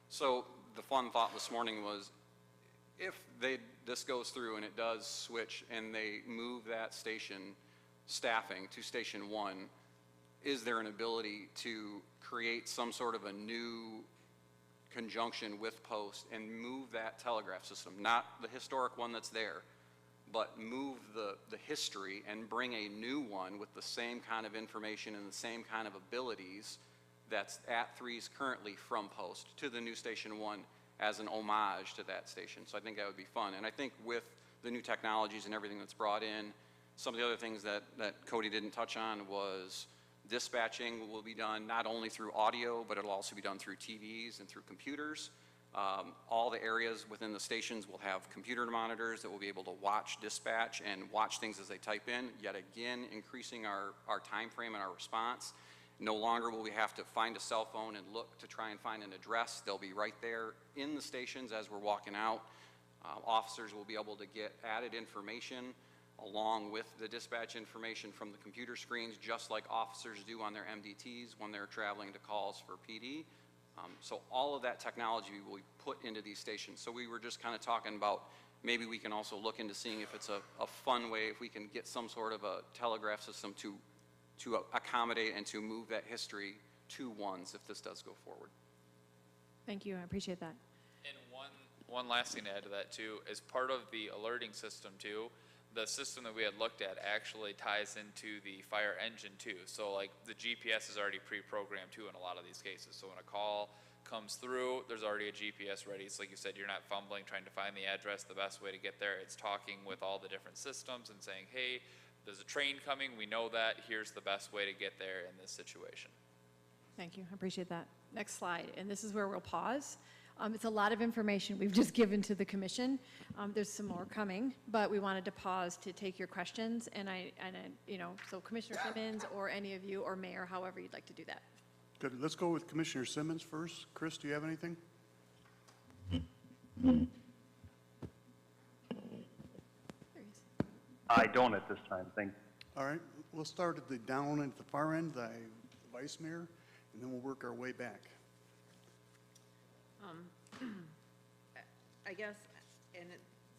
So the fun thought this morning was, if this goes through and it does switch and they move that station staffing to Station 1, is there an ability to create some sort of a new conjunction with Post and move that telegraph system, not the historic one that's there, but move the history and bring a new one with the same kind of information and the same kind of abilities that's at 3's currently from Post to the new Station 1 as an homage to that station. So I think that would be fun. And I think with the new technologies and everything that's brought in, some of the other things that Cody didn't touch on was dispatching will be done not only through audio, but it'll also be done through TVs and through computers. All the areas within the stations will have computer monitors that will be able to watch dispatch and watch things as they type in, yet again increasing our time frame and our response. No longer will we have to find a cell phone and look to try and find an address. They'll be right there in the stations as we're walking out. Officers will be able to get added information along with the dispatch information from the computer screens, just like officers do on their MDTs when they're traveling to calls for PD. So all of that technology will be put into these stations. So we were just kind of talking about maybe we can also look into seeing if it's a fun way, if we can get some sort of a telegraph system to accommodate and to move that history to ones if this does go forward. Thank you. I appreciate that. And one last thing to add to that too, as part of the alerting system too, the system that we had looked at actually ties into the fire engine too. So like the GPS is already pre-programmed too in a lot of these cases. So when a call comes through, there's already a GPS ready. It's like you said, you're not fumbling trying to find the address, the best way to get there. It's talking with all the different systems and saying, hey, there's a train coming, we know that, here's the best way to get there in this situation. Thank you, I appreciate that. Next slide, and this is where we'll pause. It's a lot of information we've just given to the commission. There's some more coming, but we wanted to pause to take your questions, and so Commissioner Simmons or any of you, or Mayor, however you'd like to do that. Good. Let's go with Commissioner Simmons first. Chris, do you have anything? There he is. I don't at this time, thank you. All right, we'll start at the down at the far end, the Vice Mayor, and then we'll work our way back. I guess,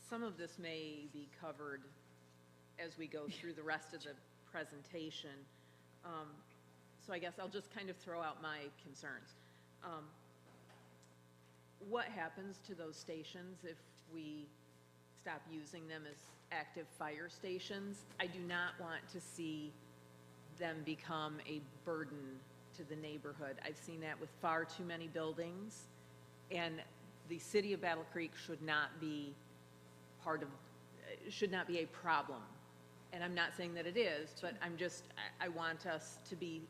some of this may be covered as we go through the rest of the presentation. So I guess I'll just kind of throw out my concerns. What happens to those stations if we stop using them as active fire stations? I do not want to see them become a burden to the neighborhood. I've seen that with far too many buildings, and the city of Battle Creek should not be should not be a problem. And I'm not saying that it is, but I want us to be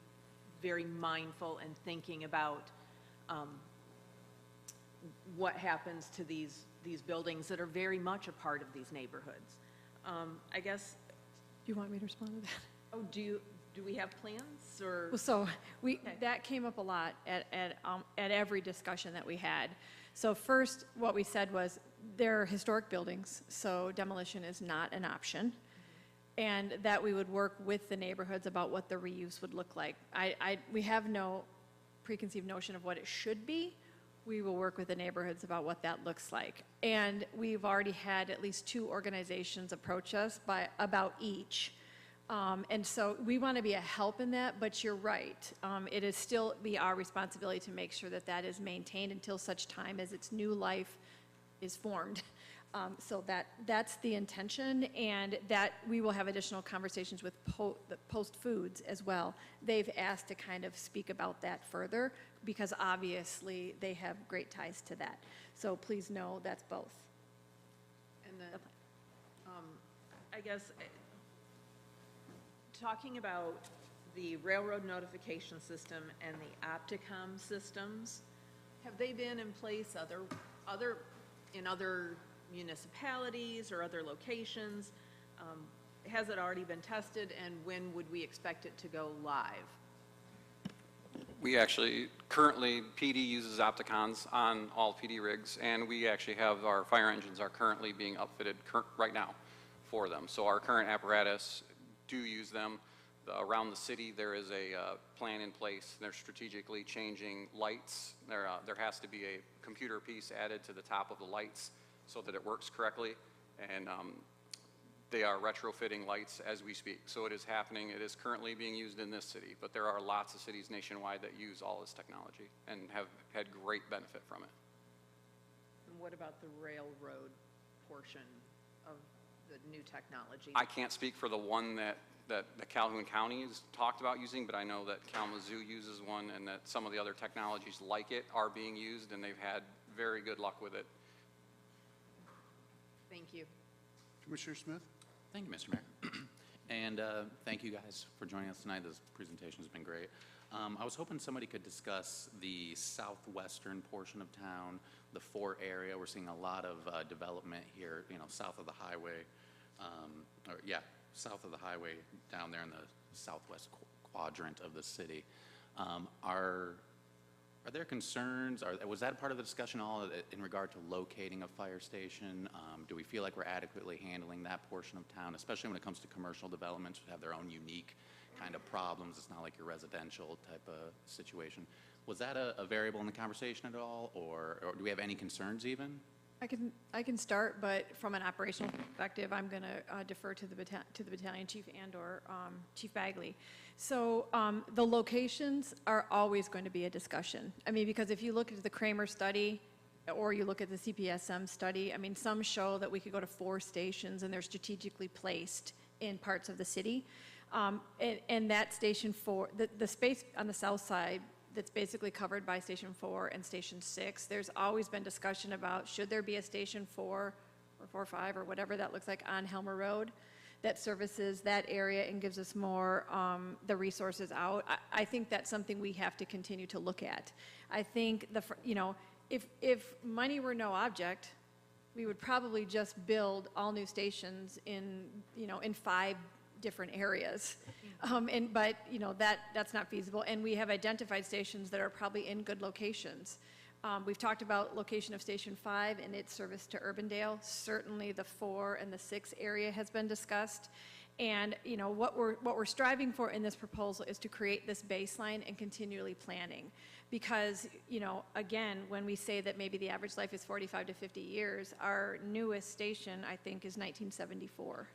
very mindful and thinking about what happens to these buildings that are very much a part of these neighborhoods. I guess. Do you want me to respond to that? Oh, do we have plans, or? Well, so that came up a lot at every discussion that we had. So first, what we said was they're historic buildings, so demolition is not an option, and that we would work with the neighborhoods about what the reuse would look like. We have no preconceived notion of what it should be. We will work with the neighborhoods about what that looks like. And we've already had at least 2 organizations approach us about each. And so we want to be a help in that, but you're right. It is still be our responsibility to make sure that that is maintained until such time as its new life is formed. So that's the intention, and that we will have additional conversations with Post Foods as well. They've asked to kind of speak about that further, because obviously they have great ties to that. So please know that's both. And then, I guess, talking about the railroad notification system and the Opticom systems, have they been in place in other municipalities or other locations? Has it already been tested, and when would we expect it to go live? We actually, currently, PD uses Opticons on all PD rigs, and we actually have, our fire engines are currently being upfitted right now for them. So our current apparatus do use them. Around the city, there is a plan in place. They're strategically changing lights. There has to be a computer piece added to the top of the lights so that it works correctly, and they are retrofitting lights as we speak. So it is happening. It is currently being used in this city, but there are lots of cities nationwide that use all this technology and have had great benefit from it. And what about the railroad portion of the new technology? I can't speak for the one that Calhoun County has talked about using, but I know that Kalamazoo uses one, and that some of the other technologies like it are being used, and they've had very good luck with it. Thank you. Commissioner Smith? Thank you, Mr. Mayor. And thank you guys for joining us tonight. This presentation has been great. I was hoping somebody could discuss the southwestern portion of town, the Fort area. We're seeing a lot of development here, south of the highway, south of the highway down there in the southwest quadrant of the city. Are there concerns, was that part of the discussion at all in regard to locating a fire station? Do we feel like we're adequately handling that portion of town, especially when it comes to commercial developments which have their own unique kind of problems? It's not like your residential type of situation. Was that a variable in the conversation at all, or do we have any concerns even? I can start, but from an operational perspective, I'm going to defer to the battalion chief and/or Chief Bagley. So the locations are always going to be a discussion. I mean, because if you look at the Kramer study, or you look at the CPSM study, I mean, some show that we could go to 4 stations, and they're strategically placed in parts of the city. And that Station 4, the space on the south side that's basically covered by Station 4 and Station 6, there's always been discussion about, should there be a Station 4 or 4 or 5 or whatever that looks like on Helmer Road that services that area and gives us more, the resources out. I think that's something we have to continue to look at. I think if money were no object, we would probably just build all new stations in 5 different areas. But that's not feasible. And we have identified stations that are probably in good locations. We've talked about location of Station 5 and its service to Urbandale. Certainly the 4 and the 6 area has been discussed. And, what we're striving for in this proposal is to create this baseline and continually planning. Because, again, when we say that maybe the average life is 45 to 50 years, our newest station, I think, is 1974.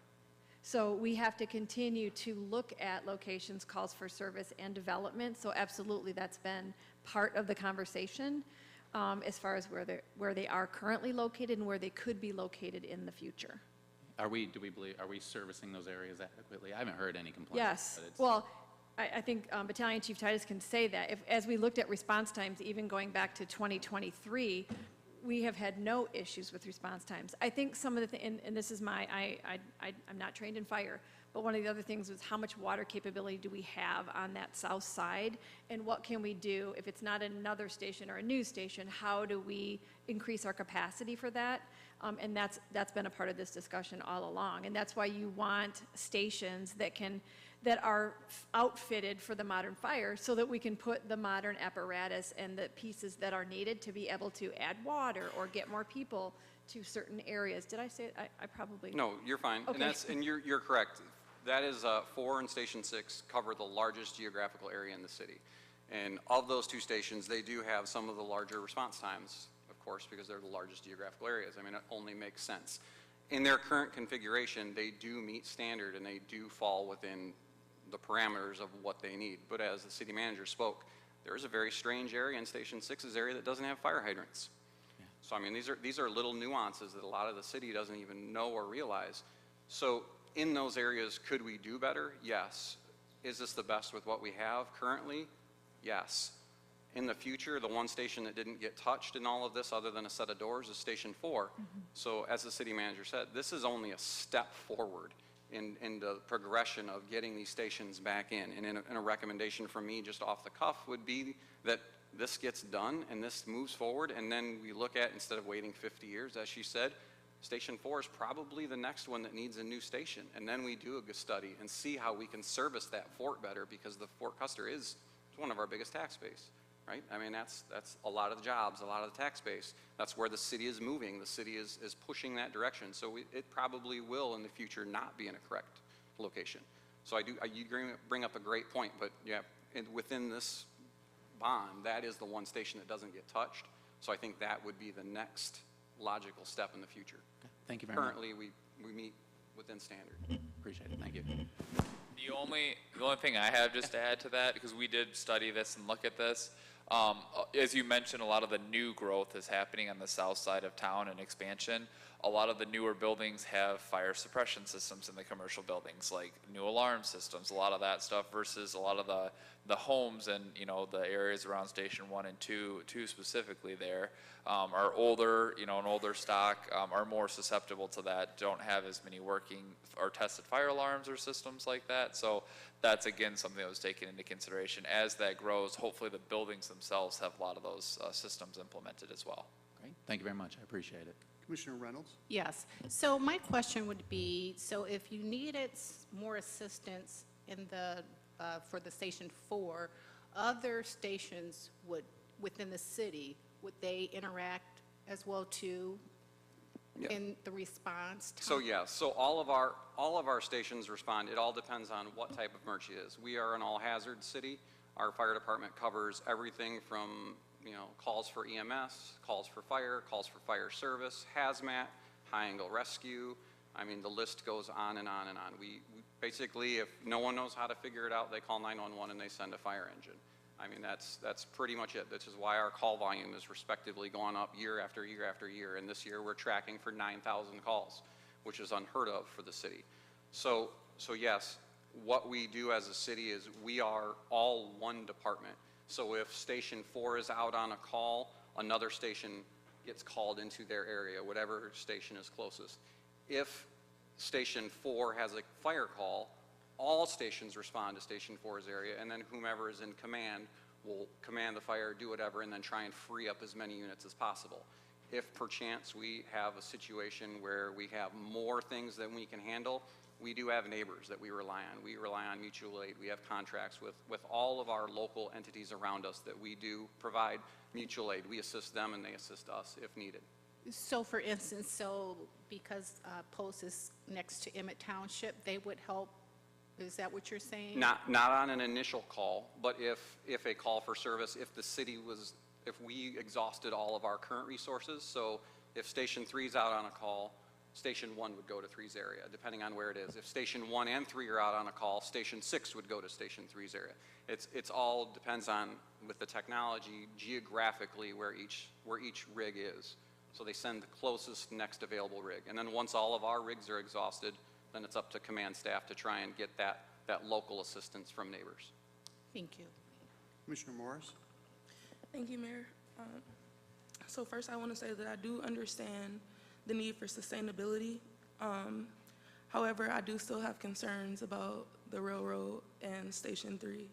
So we have to continue to look at locations, calls for service, and development. So absolutely, that's been part of the conversation as far as where they are currently located and where they could be located in the future. Are we servicing those areas adequately? I haven't heard any complaints. Yes. But it's- Well, I think Battalion Chief Titus can say that. As we looked at response times, even going back to 2023, we have had no issues with response times. I think some of the, and this is I'm not trained in fire, but one of the other things was how much water capability do we have on that south side, and what can we do if it's not another station or a new station, how do we increase our capacity for that? And that's been a part of this discussion all along, and that's why you want stations that are outfitted for the modern fire so that we can put the modern apparatus and the pieces that are needed to be able to add water or get more people to certain areas. Did I say it? I probably. No, you're fine. Okay. And you're correct. That is 4 and Station 6 cover the largest geographical area in the city. And of those 2 stations, they do have some of the larger response times, of course, because they're the largest geographical areas. I mean, it only makes sense. In their current configuration, they do meet standard and they do fall within the parameters of what they need. But as the city manager spoke, there is a very strange area in Station 6's area that doesn't have fire hydrants. Yeah. So, I mean, these are little nuances that a lot of the city doesn't even know or realize. So in those areas, could we do better? Yes. Is this the best with what we have currently? Yes. In the future, the one station that didn't get touched in all of this other than a set of doors is Station 4. Mm-hmm. So as the city manager said, this is only a step forward in the progression of getting these stations back in. And in a recommendation from me just off the cuff would be that this gets done and this moves forward, and then we look at, instead of waiting 50 years, as she said, Station 4 is probably the next one that needs a new station. And then we do a study and see how we can service that fort better, because the Fort Custer is one of our biggest tax base, right? I mean, that's a lot of the jobs, a lot of the tax base. That's where the city is moving. The city is pushing that direction. So it probably will in the future not be in a correct location. So you bring up a great point, but yeah, within this bond, that is the one station that doesn't get touched. So I think that would be the next logical step in the future. Okay. Thank you very much. Currently, we meet within standard. Appreciate it. Thank you. The only thing I have just to add to that, because we did study this and look at this, as you mentioned, a lot of the new growth is happening on the south side of town and expansion. A lot of the newer buildings have fire suppression systems in the commercial buildings, like new alarm systems, a lot of that stuff, versus a lot of the homes and, the areas around Station 1 and 2 specifically there, are older, an older stock, are more susceptible to that, don't have as many working or tested fire alarms or systems like that. So that's, again, something that was taken into consideration. As that grows, hopefully the buildings themselves have a lot of those systems implemented as well. Great. Thank you very much. I appreciate it. Commissioner Reynolds? Yes. So my question would be, so if you needed more assistance in for the Station 4, other stations within the city, would they interact as well too in the response time? So yeah, so all of our stations respond. It all depends on what type of emergency it is. We are an all-hazard city. Our fire department covers everything from calls for EMS, calls for fire service, hazmat, high-angle rescue. I mean, the list goes on and on and on. We basically, if no one knows how to figure it out, they call 911 and they send a fire engine. I mean, that's pretty much it. This is why our call volume is respectively going up year after year after year. And this year, we're tracking for 9,000 calls, which is unheard of for the city. So yes, what we do as a city is we are all one department. So if Station 4 is out on a call, another station gets called into their area, whatever station is closest. If Station 4 has a fire call, all stations respond to Station 4's area, and then whomever is in command will command the fire, do whatever, and then try and free up as many units as possible. If perchance we have a situation where we have more things than we can handle, we do have neighbors that we rely on. We rely on mutual aid. We have contracts with all of our local entities around us that we do provide mutual aid. We assist them and they assist us if needed. So for instance, so because Post is next to Emmett Township, they would help, is that what you're saying? Not on an initial call, but if a call for service, if we exhausted all of our current resources, so if Station 3 is out on a call, Station 1 would go to 3's area, depending on where it is. If Station 1 and 3 are out on a call, Station 6 would go to Station 3's area. It's all depends on, with the technology, geographically where each rig is. So they send the closest next available rig. And then once all of our rigs are exhausted, then it's up to command staff to try and get that local assistance from neighbors. Thank you. Commissioner Morris? Thank you, Mayor. So first I want to say that I do understand the need for sustainability. However, I do still have concerns about the railroad and Station 3.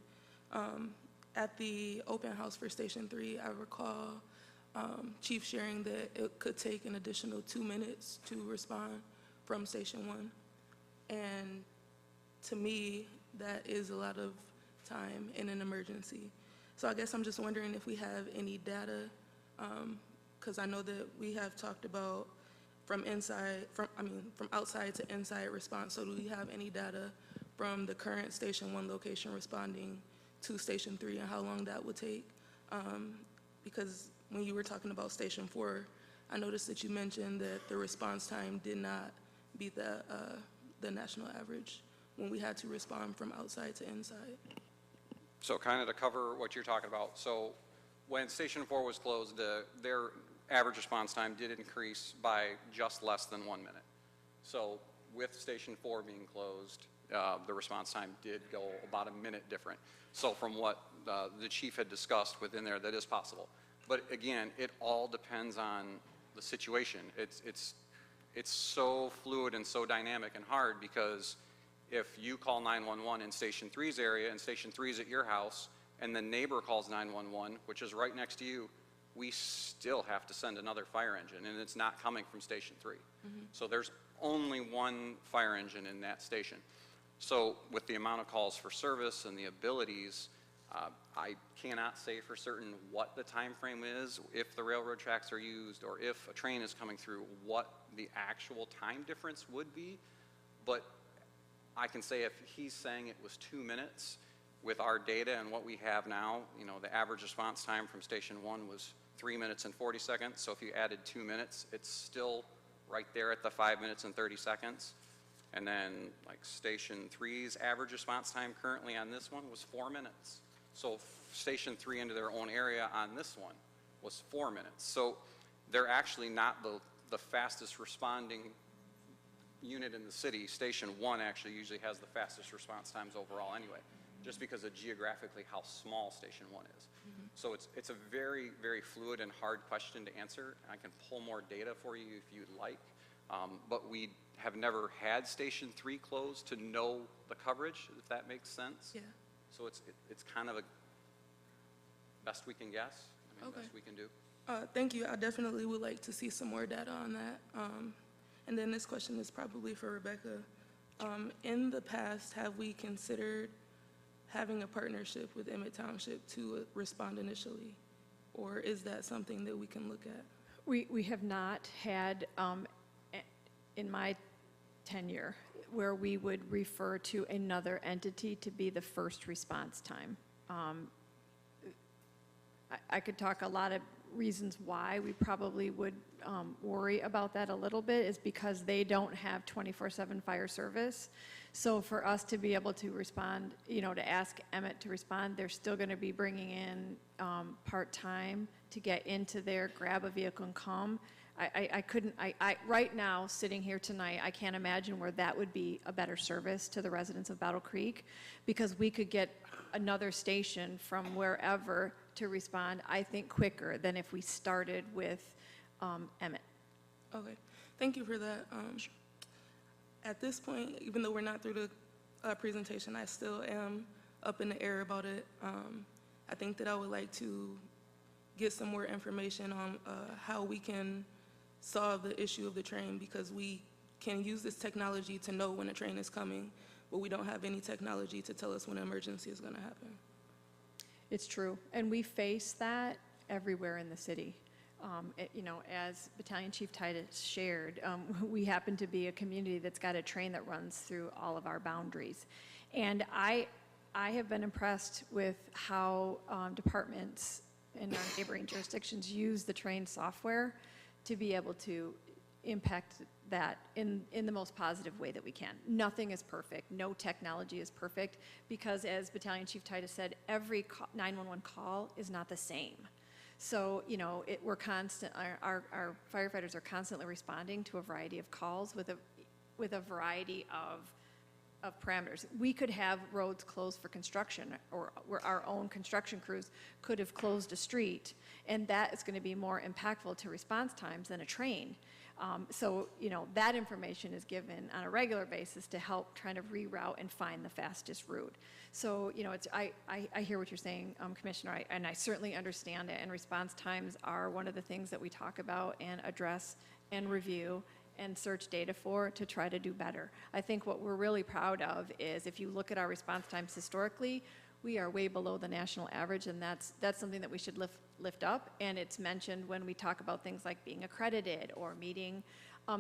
At the open house for Station 3, I recall Chief sharing that it could take an additional 2 minutes to respond from Station 1. And to me, that is a lot of time in an emergency. So I guess I'm just wondering if we have any data, because I know that we have talked about from outside to inside response. So do we have any data from the current Station 1 location responding to Station 3 and how long that would take? Because when you were talking about Station 4, I noticed that you mentioned that the response time did not beat the national average when we had to respond from outside to inside. So kind of to cover what you're talking about, so when Station 4 was closed, their average response time did increase by just less than 1 minute. So with Station 4 being closed, the response time did go about a minute different. So from what the chief had discussed within there, that is possible. But again, it all depends on the situation. It's so fluid and so dynamic and hard, because if you call 911 in Station 3's area and Station 3's at your house and the neighbor calls 911, which is right next to you, we still have to send another fire engine, and it's not coming from Station 3. Mm-hmm. So there's only one fire engine in that station. So with the amount of calls for service and the abilities, I cannot say for certain what the time frame is, if the railroad tracks are used or if a train is coming through, what the actual time difference would be. But I can say if he's saying it was 2 minutes, with our data and what we have now, the average response time from Station 1 was 3 minutes and 40 seconds. So if you added 2 minutes, it's still right there at the 5 minutes and 30 seconds. And then like Station 3's average response time currently on this one was 4 minutes. So Station 3 into their own area on this one was 4 minutes. So they're actually not the fastest responding unit in the city. Station 1 actually usually has the fastest response times overall anyway, just because of geographically how small Station 1 is. Mm-hmm. So it's a very, very fluid and hard question to answer. I can pull more data for you if you'd like, but we have never had Station 3 closed to know the coverage, if that makes sense. Yeah. So it's kind of a best we can guess, Okay. Best we can do. Thank you. I definitely would like to see some more data on that. And then this question is probably for Rebecca. In the past, have we considered having a partnership with Emmett Township to respond initially? Or is that something that we can look at? We have not had, in my tenure, where we would refer to another entity to be the first response time. I could talk a lot of reasons why we probably would worry about that a little bit, is because they don't have 24/7 fire service. So for us to be able to respond, to ask Emmett to respond, they're still going to be bringing in part-time to get into there, grab a vehicle and come. I couldn't, right now, sitting here tonight, I can't imagine where that would be a better service to the residents of Battle Creek, because we could get another station from wherever to respond, I think, quicker than if we started with Emmett. Okay, thank you for that. At this point, even though we're not through the presentation, I still am up in the air about it. I think that I would like to get some more information on how we can solve the issue of the train, because we can use this technology to know when a train is coming, but we don't have any technology to tell us when an emergency is going to happen. It's true, and we face that everywhere in the city. As Battalion Chief Titus shared, we happen to be a community that's got a train that runs through all of our boundaries. And I have been impressed with how departments in our neighboring jurisdictions use the train software to be able to impact that in the most positive way that we can. Nothing is perfect. No technology is perfect, because as Battalion Chief Titus said, every 911 call is not the same. So, we're constant, our firefighters are constantly responding to a variety of calls with a variety of parameters. We could have roads closed for construction, or where our own construction crews could have closed a street, and that is going to be more impactful to response times than a train. So, that information is given on a regular basis to help try to reroute and find the fastest route. So, I hear what you're saying, Commissioner, and I certainly understand it, and response times are one of the things that we talk about and address and review and search data for to try to do better. I think what we're really proud of is, if you look at our response times historically, we are way below the national average, and that's something that we should lift up, and it's mentioned when we talk about things like being accredited or meeting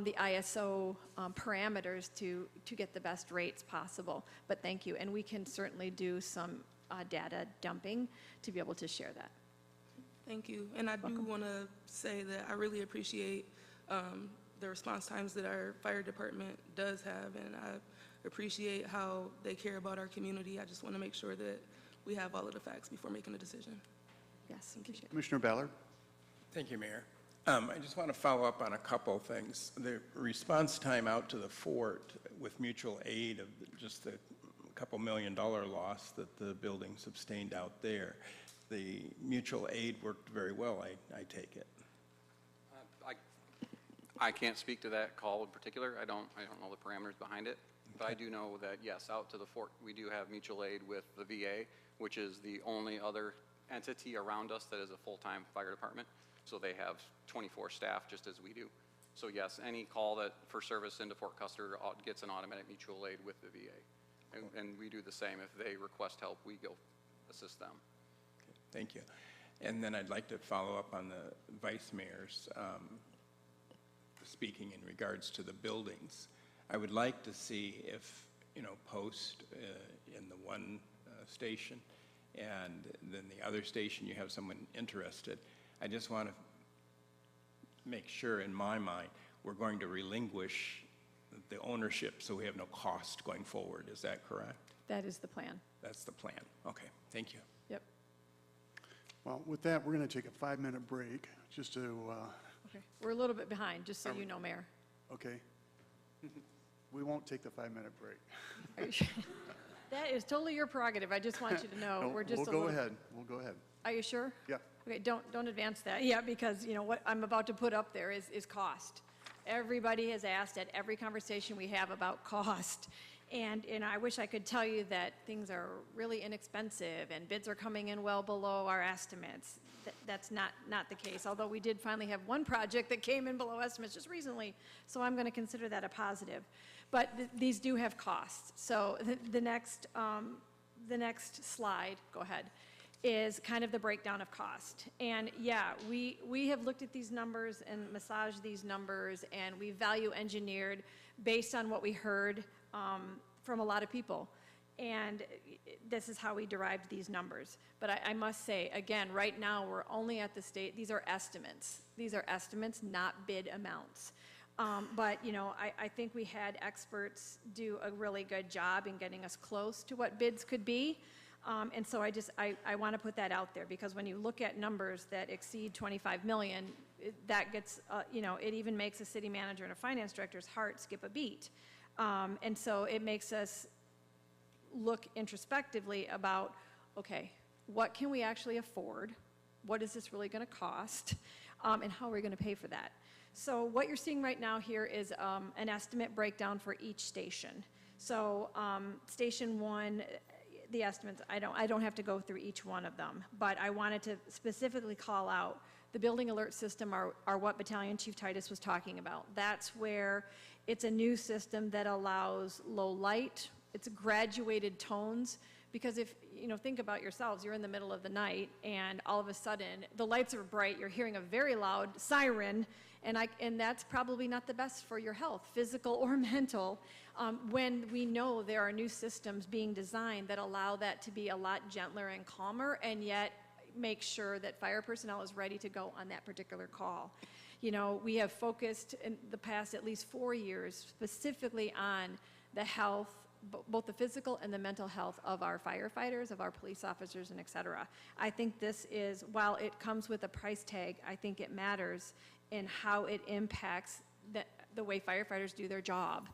the ISO parameters to get the best rates possible. But thank you, and we can certainly do some data dumping to be able to share that. Thank you, and I do want to say that I really appreciate the response times that our fire department does have, and I appreciate how they care about our community. I just want to make sure that we have all of the facts before making a decision. Yes, appreciate it. Commissioner Ballard? Thank you, Mayor. I just want to follow up on a couple of things. The response time out to the fort with mutual aid of just the couple $1 million loss that the building sustained out there, the mutual aid worked very well, I take it. I can't speak to that call in particular. I don't know the parameters behind it. But I do know that, yes, out to the fort, we do have mutual aid with the VA, which is the only other entity around us that is a full-time fire department. So they have 24 staff, just as we do. So yes, any call that for service into Fort Custer gets an automatic mutual aid with the VA. And we do the same. If they request help, we go assist them. Okay, thank you. And then I'd like to follow up on the Vice Mayor's speaking in regards to the buildings. I would like to see if, post in the one station, and then the other station you have someone interested. I just want to make sure, in my mind, we're going to relinquish the ownership so we have no cost going forward. Is that correct? That is the plan. That's the plan. Okay, thank you. Yep. Well, with that, we're going to take a 5-minute break just to, Okay. We're a little bit behind, just so you know, Mayor. okay. We won't take the 5-minute break. Are you sure? That is totally your prerogative. I just want you to know, No, we're just we'll go ahead. We'll go ahead. Are you sure? Yeah. Okay, don't advance that. Yeah, because, what I'm about to put up there is cost. Everybody has asked at every conversation we have about cost. And I wish I could tell you that things are really inexpensive and bids are coming in well below our estimates. That's not the case, although we did finally have one project that came in below estimates just recently, so I'm going to consider that a positive. But these do have costs. So the next slide, go ahead, is kind of the breakdown of cost. And yeah, we have looked at these numbers and massaged these numbers, and we value engineered based on what we heard from a lot of people. And this is how we derived these numbers. But I must say, again, right now, we're only at the state, these are estimates. These are estimates, not bid amounts. But, you know, I think we had experts do a really good job in getting us close to what bids could be. And so I want to put that out there, because when you look at numbers that exceed 25 million, that gets, you know, it even makes a city manager and a finance director's heart skip a beat. And so it makes us look introspectively about, okay, what can we actually afford? What is this really going to cost? And how are we going to pay for that? So what you're seeing right now here is an estimate breakdown for each station. So Station 1, the estimates, I don't have to go through each one of them, but I wanted to specifically call out the building alert system are what Battalion Chief Titus was talking about. That's where it's a new system that allows low light, it's graduated tones, because if, you know, think about yourselves, you're in the middle of the night and all of a sudden the lights are bright, you're hearing a very loud siren, and that's probably not the best for your health, physical or mental, when we know there are new systems being designed that allow that to be a lot gentler and calmer, and yet make sure that fire personnel is ready to go on that particular call. You know, we have focused in the past at least 4 years specifically on the health, both the physical and the mental health of our firefighters, of our police officers, and et cetera. I think this is, while it comes with a price tag, I think it matters in how it impacts the way firefighters do their job,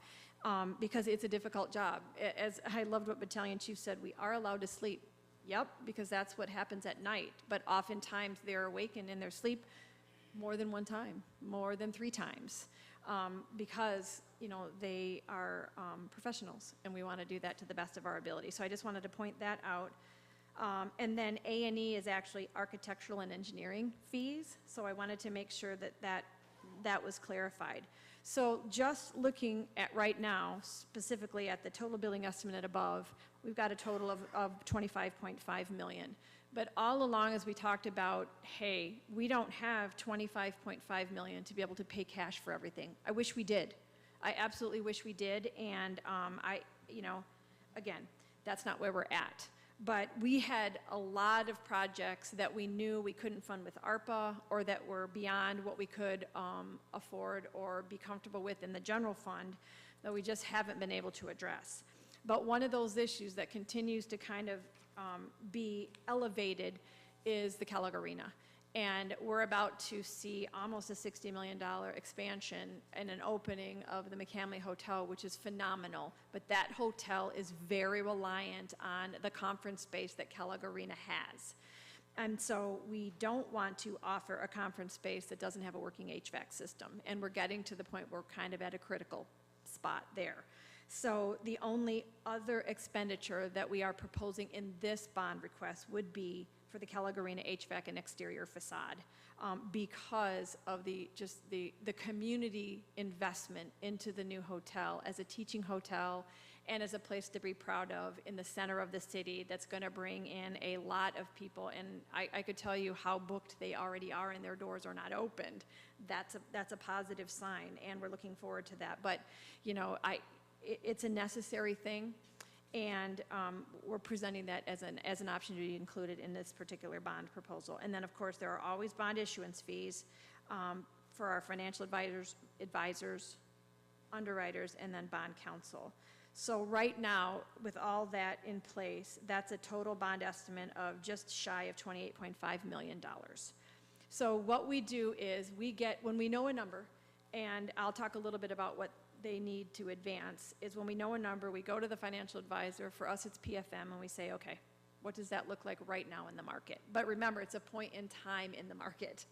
because it's a difficult job. As I loved what Battalion Chief said, we are allowed to sleep. Yep, because that's what happens at night, but oftentimes they're awakened in their sleep more than one time, more than 3 times, because, you know, they are professionals, and we want to do that to the best of our ability. So I just wanted to point that out. And then A&E is actually architectural and engineering fees, so I wanted to make sure that was clarified. So just looking at right now, specifically at the total building estimate above, we've got a total of 25.5 million. But all along, as we talked about, hey, we don't have 25.5 million to be able to pay cash for everything. I wish we did. I absolutely wish we did, and you know, again, that's not where we're at. But we had a lot of projects that we knew we couldn't fund with ARPA, or that were beyond what we could afford or be comfortable with in the general fund, that we just haven't been able to address. But one of those issues that continues to kind of be elevated is the Kellogg Arena. And we're about to see almost a $60 million expansion and an opening of the McCamley Hotel, which is phenomenal. But that hotel is very reliant on the conference space that Kellogg Arena has. And so we don't want to offer a conference space that doesn't have a working HVAC system. And we're getting to the point where we're kind of at a critical spot there. So the only other expenditure that we are proposing in this bond request would be for the Kellogg Arena HVAC and exterior facade, because of the community investment into the new hotel as a teaching hotel and as a place to be proud of in the center of the city that's going to bring in a lot of people. And I could tell you how booked they already are and their doors are not opened. That's a positive sign, and we're looking forward to that. But, you know, it's a necessary thing. And we're presenting that as an option to be included in this particular bond proposal. And then, of course, there are always bond issuance fees for our financial advisors, underwriters, and then bond counsel. So right now, with all that in place, that's a total bond estimate of just shy of $28.5 million. So what we do is when we know a number, and I'll talk a little bit about what they need to advance, is when we know a number, we go to the financial advisor. For us, it's PFM, and we say, okay, what does that look like right now in the market? But remember, it's a point in time in the market.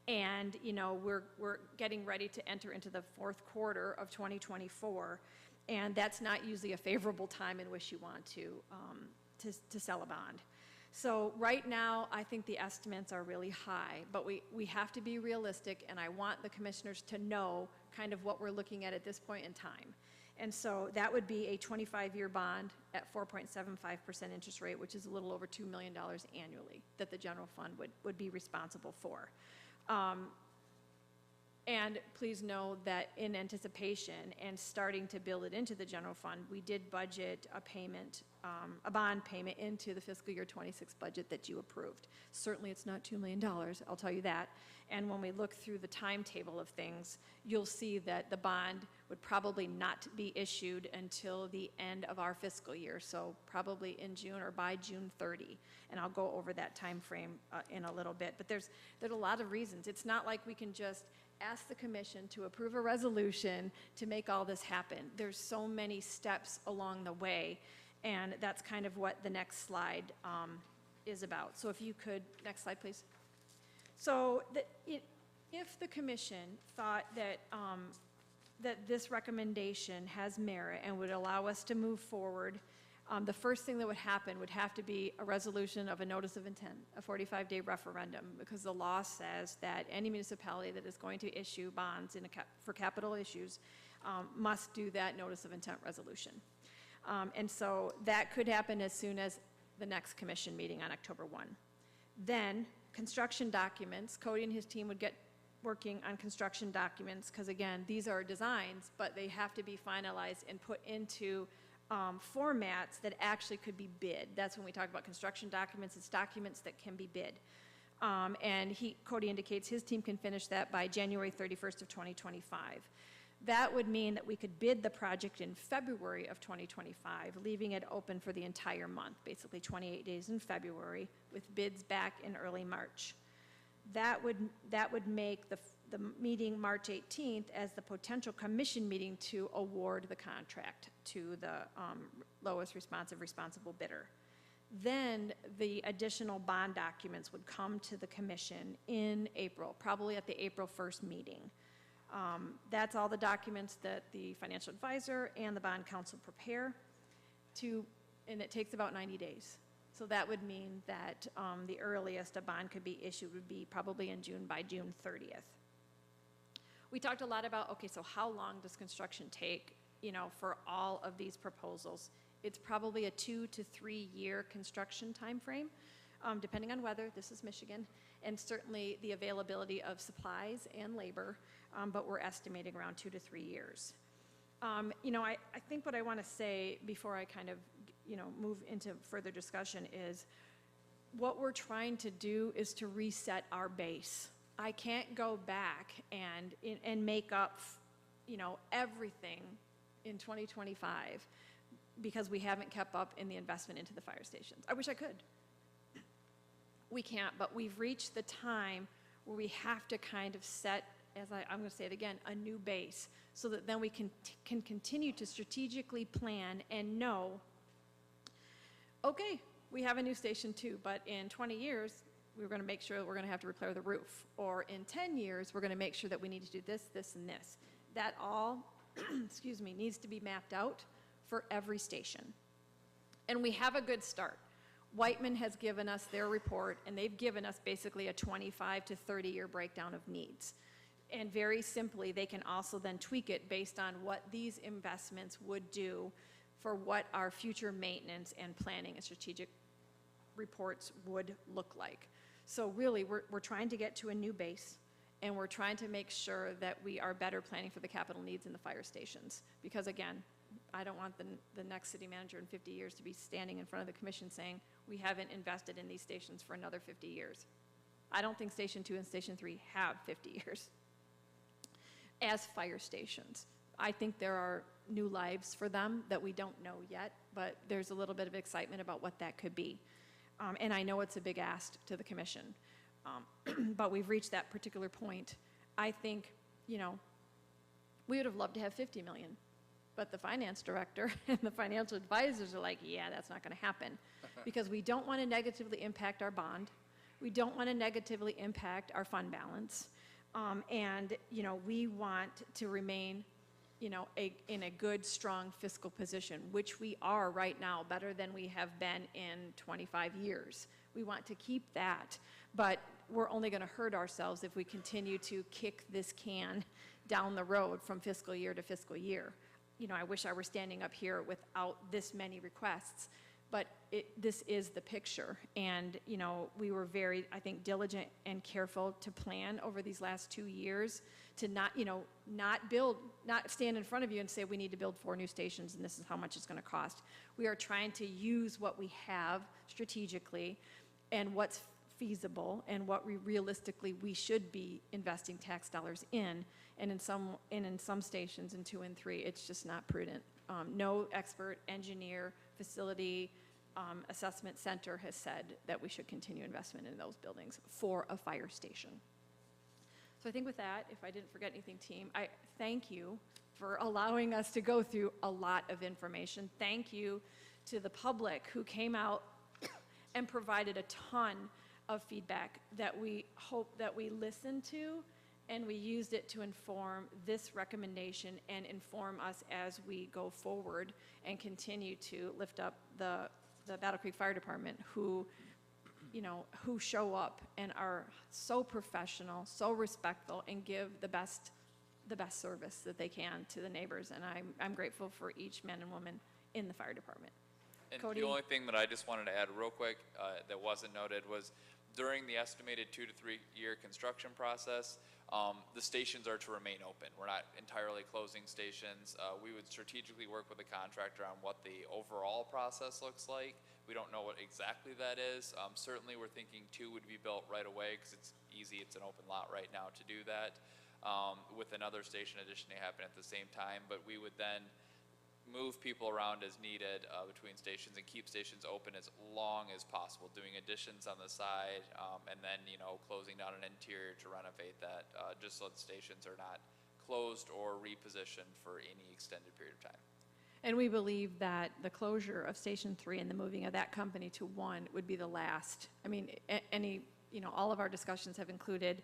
And, you know, we're getting ready to enter into the 4th quarter of 2024, and that's not usually a favorable time in which you want to sell a bond. So right now, I think the estimates are really high, but we have to be realistic, and I want the commissioners to know kind of what we're looking at this point in time. And so that would be a 25-year bond at 4.75% interest rate, which is a little over $2 million annually that the general fund would be responsible for. And please know that in anticipation and starting to build it into the general fund, we did budget a payment, a bond payment into the fiscal year 26 budget that you approved. Certainly, it's not $2 million, I'll tell you that. And when we look through the timetable of things, you'll see that the bond would probably not be issued until the end of our fiscal year, so probably in June or by June 30. And I'll go over that time frame in a little bit. But there's a lot of reasons. It's not like we can just ask the commission to approve a resolution to make all this happen. There's so many steps along the way, and that's kind of what the next slide is about. So if you could, next slide, please. So if the commission thought that, that this recommendation has merit and would allow us to move forward, the first thing that would happen would have to be a resolution of a notice of intent, a 45-day referendum, because the law says that any municipality that is going to issue bonds for capital issues must do that notice of intent resolution. And so that could happen as soon as the next commission meeting on October 1. Then construction documents, Cody and his team would get working on construction documents, because again, these are designs, but they have to be finalized and put into formats that actually could be bid. That's when we talk about construction documents, it's documents that can be bid. And Cody indicates his team can finish that by January 31st of 2025. That would mean that we could bid the project in February of 2025, leaving it open for the entire month, basically 28 days in February, with bids back in early March. That would make the meeting March 18th as the potential commission meeting to award the contract to the lowest responsible bidder. Then the additional bond documents would come to the commission in April, probably at the April 1st meeting. That's all the documents that the financial advisor and the bond counsel prepare and it takes about 90 days. So that would mean that the earliest a bond could be issued would be probably in June, by June 30th. We talked a lot about, okay, so how long does construction take, for all of these proposals? It's probably a 2 to 3 year construction time frame, depending on weather. This is Michigan, and certainly the availability of supplies and labor, but we're estimating around 2 to 3 years. I think what I want to say before I kind of, move into further discussion is what we're trying to do is to reset our base. I can't go back and make up, everything in 2025 because we haven't kept up in the investment into the fire stations. I wish I could. We can't, but we've reached the time where we have to kind of set, I'm going to say it again, a new base so that then we can continue to strategically plan and know, okay, we have a new station too, but in 20 years, we're going to make sure we're going to have to repair the roof. Or in 10 years, we're going to make sure that we need to do this, this, and this. That all, needs to be mapped out for every station. And we have a good start. Whiteman has given us their report, and they've given us basically a 25 to 30-year breakdown of needs. And very simply, they can also then tweak it based on what these investments would do for what our future maintenance and planning and strategic reports would look like. So really, we're trying to get to a new base, and we're trying to make sure that we are better planning for the capital needs in the fire stations. Because again, I don't want the next city manager in 50 years to be standing in front of the commission saying, we haven't invested in these stations for another 50 years. I don't think Station 2 and Station 3 have 50 years as fire stations. I think there are new lives for them that we don't know yet, but there's a little bit of excitement about what that could be. And I know it's a big ask to the commission, but we've reached that particular point. I think, we would have loved to have 50 million, but the finance director and the financial advisors are like, yeah, that's not going to happen, because we don't want to negatively impact our bond. We don't want to negatively impact our fund balance. And, we want to remain, in a good, strong fiscal position, which we are right now, better than we have been in 25 years. We want to keep that, but we're only going to hurt ourselves if we continue to kick this can down the road from fiscal year to fiscal year. I wish I were standing up here without this many requests, but this is the picture. And, you know, we were very, I think, diligent and careful to plan over these last 2 years to not, you know, not stand in front of you and say, we need to build 4 new stations and this is how much it's going to cost. We are trying to use what we have strategically and what's feasible and what realistically we should be investing tax dollars in. And in some stations, in 2 and 3, it's just not prudent. No expert, engineer, facility, assessment center has said that we should continue investment in those buildings for a fire station. So I think with that, if I didn't forget anything, team, I thank you for allowing us to go through a lot of information. Thank you to the public who came out and provided a ton of feedback that we hope that we listened to, and we used it to inform this recommendation and inform us as we go forward and continue to lift up the Battle Creek Fire Department, who, you know, who show up and are so professional, so respectful, and give the best service that they can to the neighbors. And I'm grateful for each man and woman in the fire department. And Cody? the only thing that I just wanted to add real quick that wasn't noted was during the estimated 2 to 3 year construction process, the stations are to remain open. We're not entirely closing stations. We would strategically work with the contractor on what the overall process looks like. We don't know what exactly that is. Certainly we're thinking 2 would be built right away because it's easy, it's an open lot right now to do that, with another station addition to happen at the same time. But we would then move people around as needed between stations and keep stations open as long as possible, doing additions on the side, and then, you know, closing down an interior to renovate that, just so the stations are not closed or repositioned for any extended period of time. And we believe that the closure of Station 3 and the moving of that company to 1 would be the last. I mean, all of our discussions have included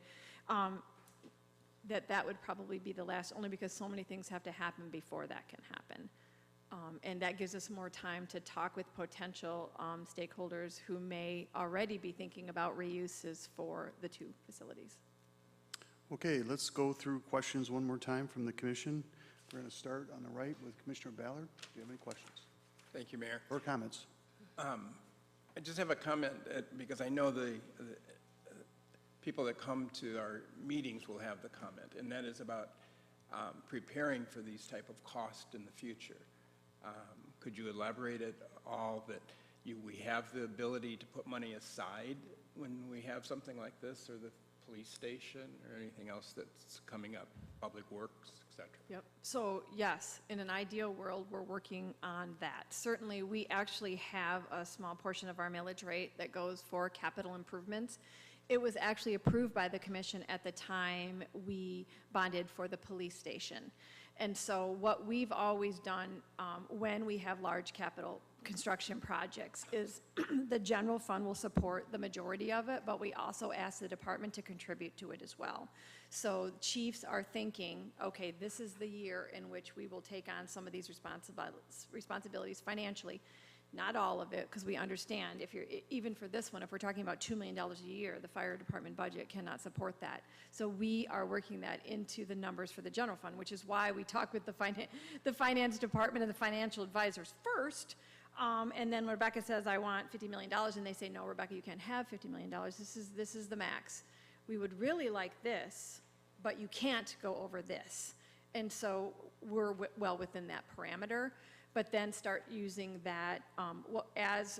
that would probably be the last, only because so many things have to happen before that can happen. And that gives us more time to talk with potential stakeholders who may already be thinking about reuses for the 2 facilities. Okay, let's go through questions one more time from the commission. We're going to start on the right with Commissioner Ballard. Do you have any questions Thank you, Mayor. or comments? I just have a comment because I know the people that come to our meetings will have the comment, and that is about preparing for these type of costs in the future. Could you elaborate at all that we have the ability to put money aside when we have something like this, or the police station, or anything else that's coming up, public works, et cetera? Yep. So yes, in an ideal world, we're working on that. Certainly, we actually have a small portion of our millage rate that goes for capital improvements. It was actually approved by the commission at the time we bonded for the police station. And so what we've always done when we have large capital construction projects is the general fund will support the majority of it, but we also ask the department to contribute to it as well. So chiefs are thinking, okay, this is the year in which we will take on some of these responsibilities financially. Not all of it, because we understand if you're, even for this one, if we're talking about $2 million a year, the fire department budget cannot support that. So we are working that into the numbers for the general fund, which is why we talk with the finance department and the financial advisors first. And then Rebecca says, I want $50 million, and they say, no, Rebecca, you can't have $50 million. This is the max. We would really like this, but you can't go over this. And so we're well within that parameter. But then start using that as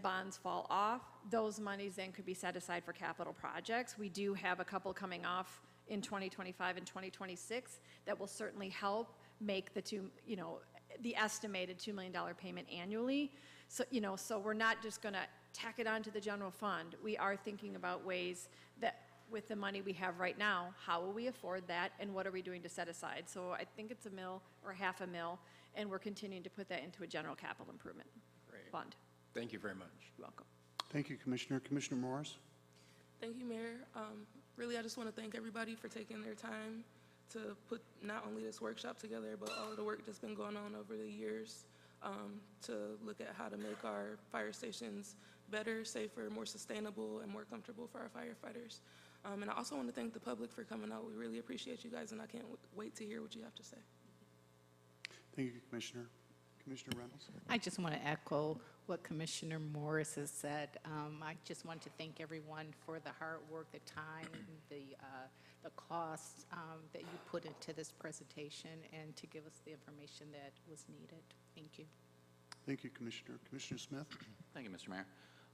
bonds fall off, those monies then could be set aside for capital projects. We do have a couple coming off in 2025 and 2026 that will certainly help make the estimated $2 million payment annually. So, so we're not just going to tack it onto the general fund. We are thinking about ways that with the money we have right now, how will we afford that, and what are we doing to set aside? So I think it's $1 million or $500,000. And we're continuing to put that into a general capital improvement fund. Thank you very much. You're welcome. Thank you, Commissioner. Commissioner Morris? Thank you, Mayor. Really, I just want to thank everybody for taking their time to put not only this workshop together, but all of the work that's been going on over the years to look at how to make our fire stations better, safer, more sustainable, and more comfortable for our firefighters. And I also want to thank the public for coming out. We really appreciate you guys, and I can't wait to hear what you have to say. Thank you, Commissioner. Commissioner Reynolds? I just want to echo what Commissioner Morris has said. I just want to thank everyone for the hard work, the time, the cost that you put into this presentation and to give us the information that was needed. Thank you. Thank you, Commissioner. Commissioner Smith? Thank you, Mr. Mayor.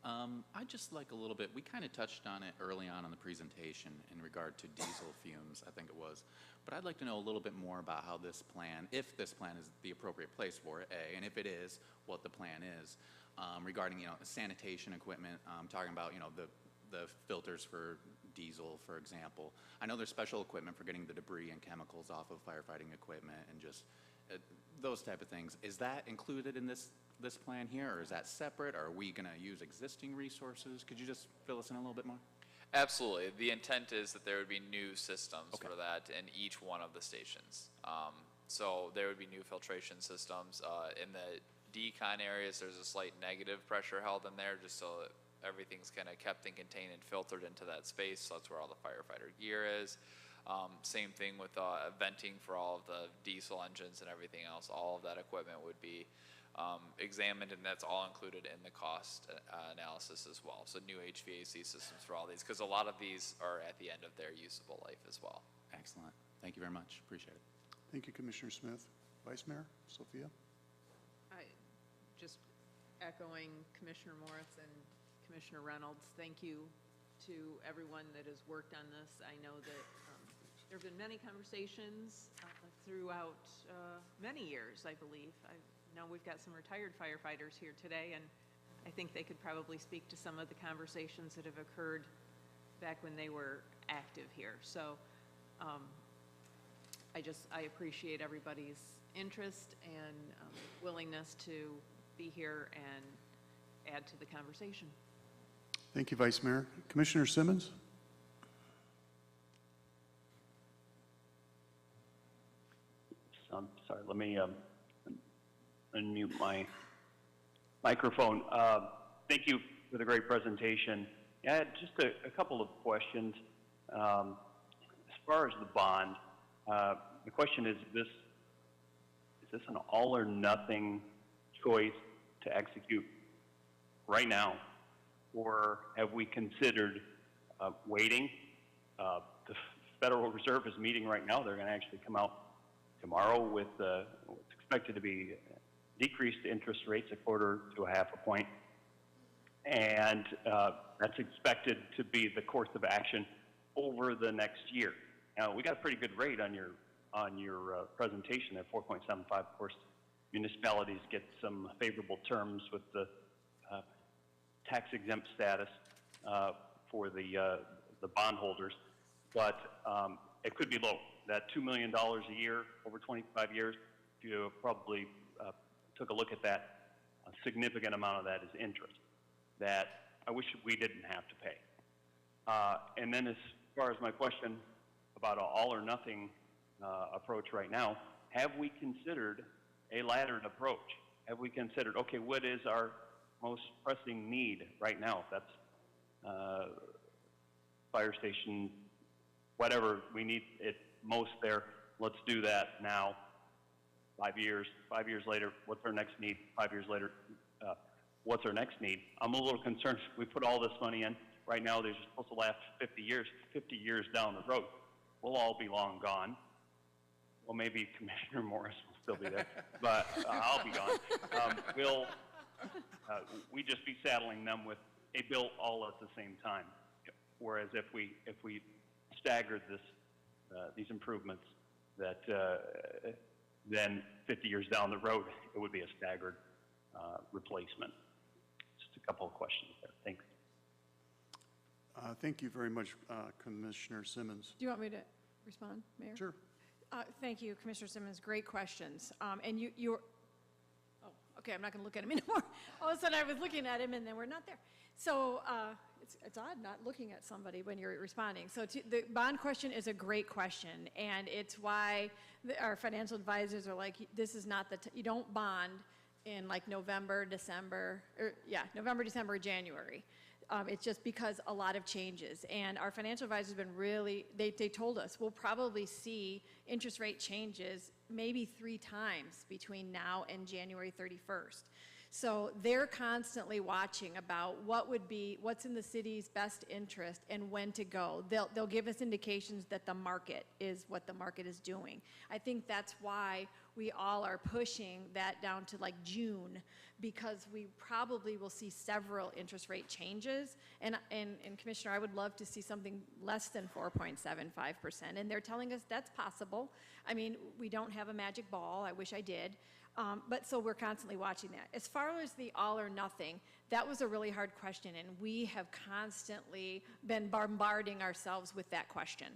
I'd just like a little bit, we kind of touched on it early on in the presentation in regard to diesel fumes, I think it was. But I'd like to know a little bit more about how this plan, if this plan is the appropriate place for it, A, and if it is, what the plan is, regarding, sanitation equipment, talking about, the filters for diesel, for example. I know there's special equipment for getting the debris and chemicals off of firefighting equipment and just those type of things. Is that included in this plan here, or is that separate? Or are we going to use existing resources? Could you just fill us in a little bit more? Absolutely. The intent is that there would be new systems for that in each one of the stations. So there would be new filtration systems. In the decon areas, there's a slight negative pressure held in there just so that everything's kind of kept and contained and filtered into that space. So that's where all the firefighter gear is. Same thing with venting for all of the diesel engines and everything else. All of that equipment would be examined, and that's all included in the cost analysis as well. So new HVAC systems for all these, because a lot of these are at the end of their usable life as well. Excellent. Thank you very much. Appreciate it. Thank you, Commissioner Smith. Vice Mayor, Sophia? Just echoing Commissioner Morris and Commissioner Reynolds, thank you to everyone that has worked on this. I know that there have been many conversations throughout many years, I believe. I know we've got some retired firefighters here today, and I think they could probably speak to some of the conversations that have occurred back when they were active here. So I appreciate everybody's interest and willingness to be here and add to the conversation. Thank you, Vice Mayor. Commissioner Simmons? I'm sorry, let me unmute my microphone. Thank you for the great presentation. I had just a couple of questions. As far as the bond, the question is this an all or nothing choice to execute right now? Or have we considered waiting? The Federal Reserve is meeting right now. They're going to actually come out tomorrow with what's expected to be decreased interest rates 1/4 to 1/2 point. And that's expected to be the course of action over the next year. Now, we got a pretty good rate on your presentation at 4.75. Of course, municipalities get some favorable terms with the tax-exempt status for the bondholders, but it could be low. That $2 million a year over 25 years, if you probably took a look at that, a significant amount of that is interest that I wish we didn't have to pay. And then as far as my question about an all or nothing approach right now, have we considered a laddered approach? Have we considered, okay, what is our most pressing need right now? If that's fire station, whatever we need it most there, let's do that now. 5 years later, what's our next need? 5 years later, what's our next need? I'm a little concerned. We put all this money in. Right now, they're supposed to last 50 years. 50 years down the road, we'll all be long gone. Well, maybe Commissioner Morris will still be there, but I'll be gone. We just be saddling them with a bill all at the same time. Whereas if we staggered these improvements, that then 50 years down the road, it would be a staggered replacement. Just a couple of questions there. Thanks. Thank you very much, Commissioner Simmons. Do you want me to respond, Mayor? Sure. Thank you, Commissioner Simmons. Great questions. And you're, oh, okay, I'm not going to look at him anymore. All of a sudden, I was looking at him, and then we're not there. So it's odd not looking at somebody when you're responding. So the bond question is a great question, and it's why our financial advisors are like, this is not you don't bond in like November, December, January. It's just because a lot of changes. And our financial advisors have been really, they told us we'll probably see interest rate changes maybe 3 times between now and January 31st. So they're constantly watching about what's in the city's best interest and when to go. They'll give us indications that the market is what the market is doing. I think that's why we all are pushing that down to like June, because we probably will see several interest rate changes. And Commissioner, I would love to see something less than 4.75%. And they're telling us that's possible. I mean, we don't have a magic ball. I wish I did. But so we're constantly watching that. As far as the all or nothing, that was a really hard question, and we have constantly been bombarding ourselves with that question.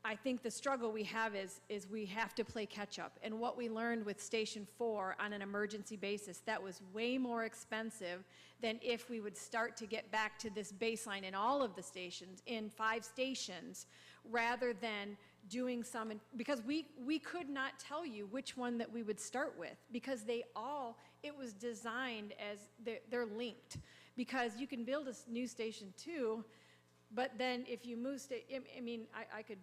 I think the struggle we have is we have to play catch up. And what we learned with Station 4 on an emergency basis, that was way more expensive than if we would start to get back to this baseline in all of the stations, in 5 stations, rather than doing some, because we could not tell you which one that we would start with, because it was designed as they're linked. Because you can build a new Station 2, but then if you move, I could,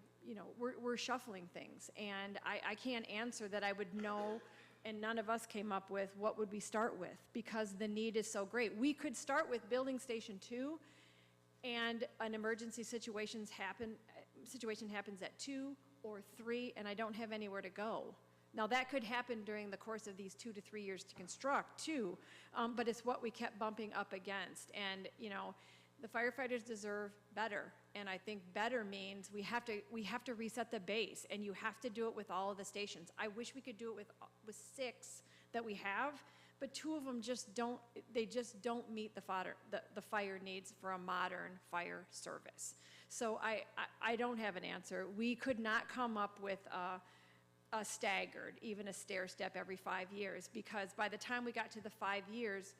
we're shuffling things, and I can't answer that I would know, and none of us came up with what would we start with, because the need is so great. We could start with building Station 2, and an emergency situation happens at 2 or 3, and I don't have anywhere to go. Now, that could happen during the course of these 2 to 3 years to construct, too, but it's what we kept bumping up against. And, the firefighters deserve better, and I think better means we have to reset the base, and you have to do it with all of the stations. I wish we could do it with 6 that we have, but 2 of them just don't meet the fire needs for a modern fire service. So I don't have an answer. We could not come up with a staggered, even a stair step every 5 years, because by the time we got to the 5 years,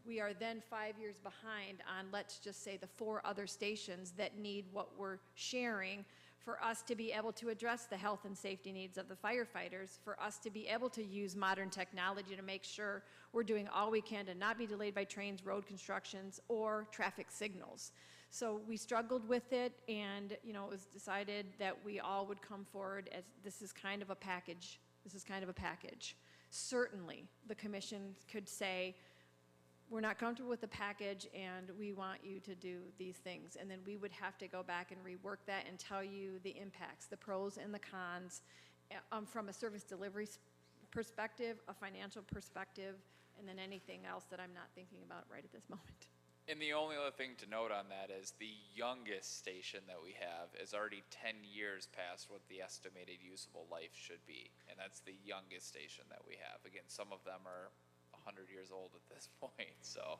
we are then 5 years behind on, let's just say, the 4 other stations that need what we're sharing for us to be able to address the health and safety needs of the firefighters, for us to be able to use modern technology to make sure we're doing all we can to not be delayed by trains, road constructions, or traffic signals. So we struggled with it, and it was decided that we all would come forward as this is kind of a package. This is kind of a package. Certainly, the commission could say, we're not comfortable with the package, and we want you to do these things. And then we would have to go back and rework that and tell you the impacts, the pros and the cons, from a service delivery perspective, a financial perspective, and then anything else that I'm not thinking about right at this moment. And the only other thing to note on that is the youngest station that we have is already 10 years past what the estimated usable life should be. And that's the youngest station that we have. Again, some of them are 100 years old at this point, so.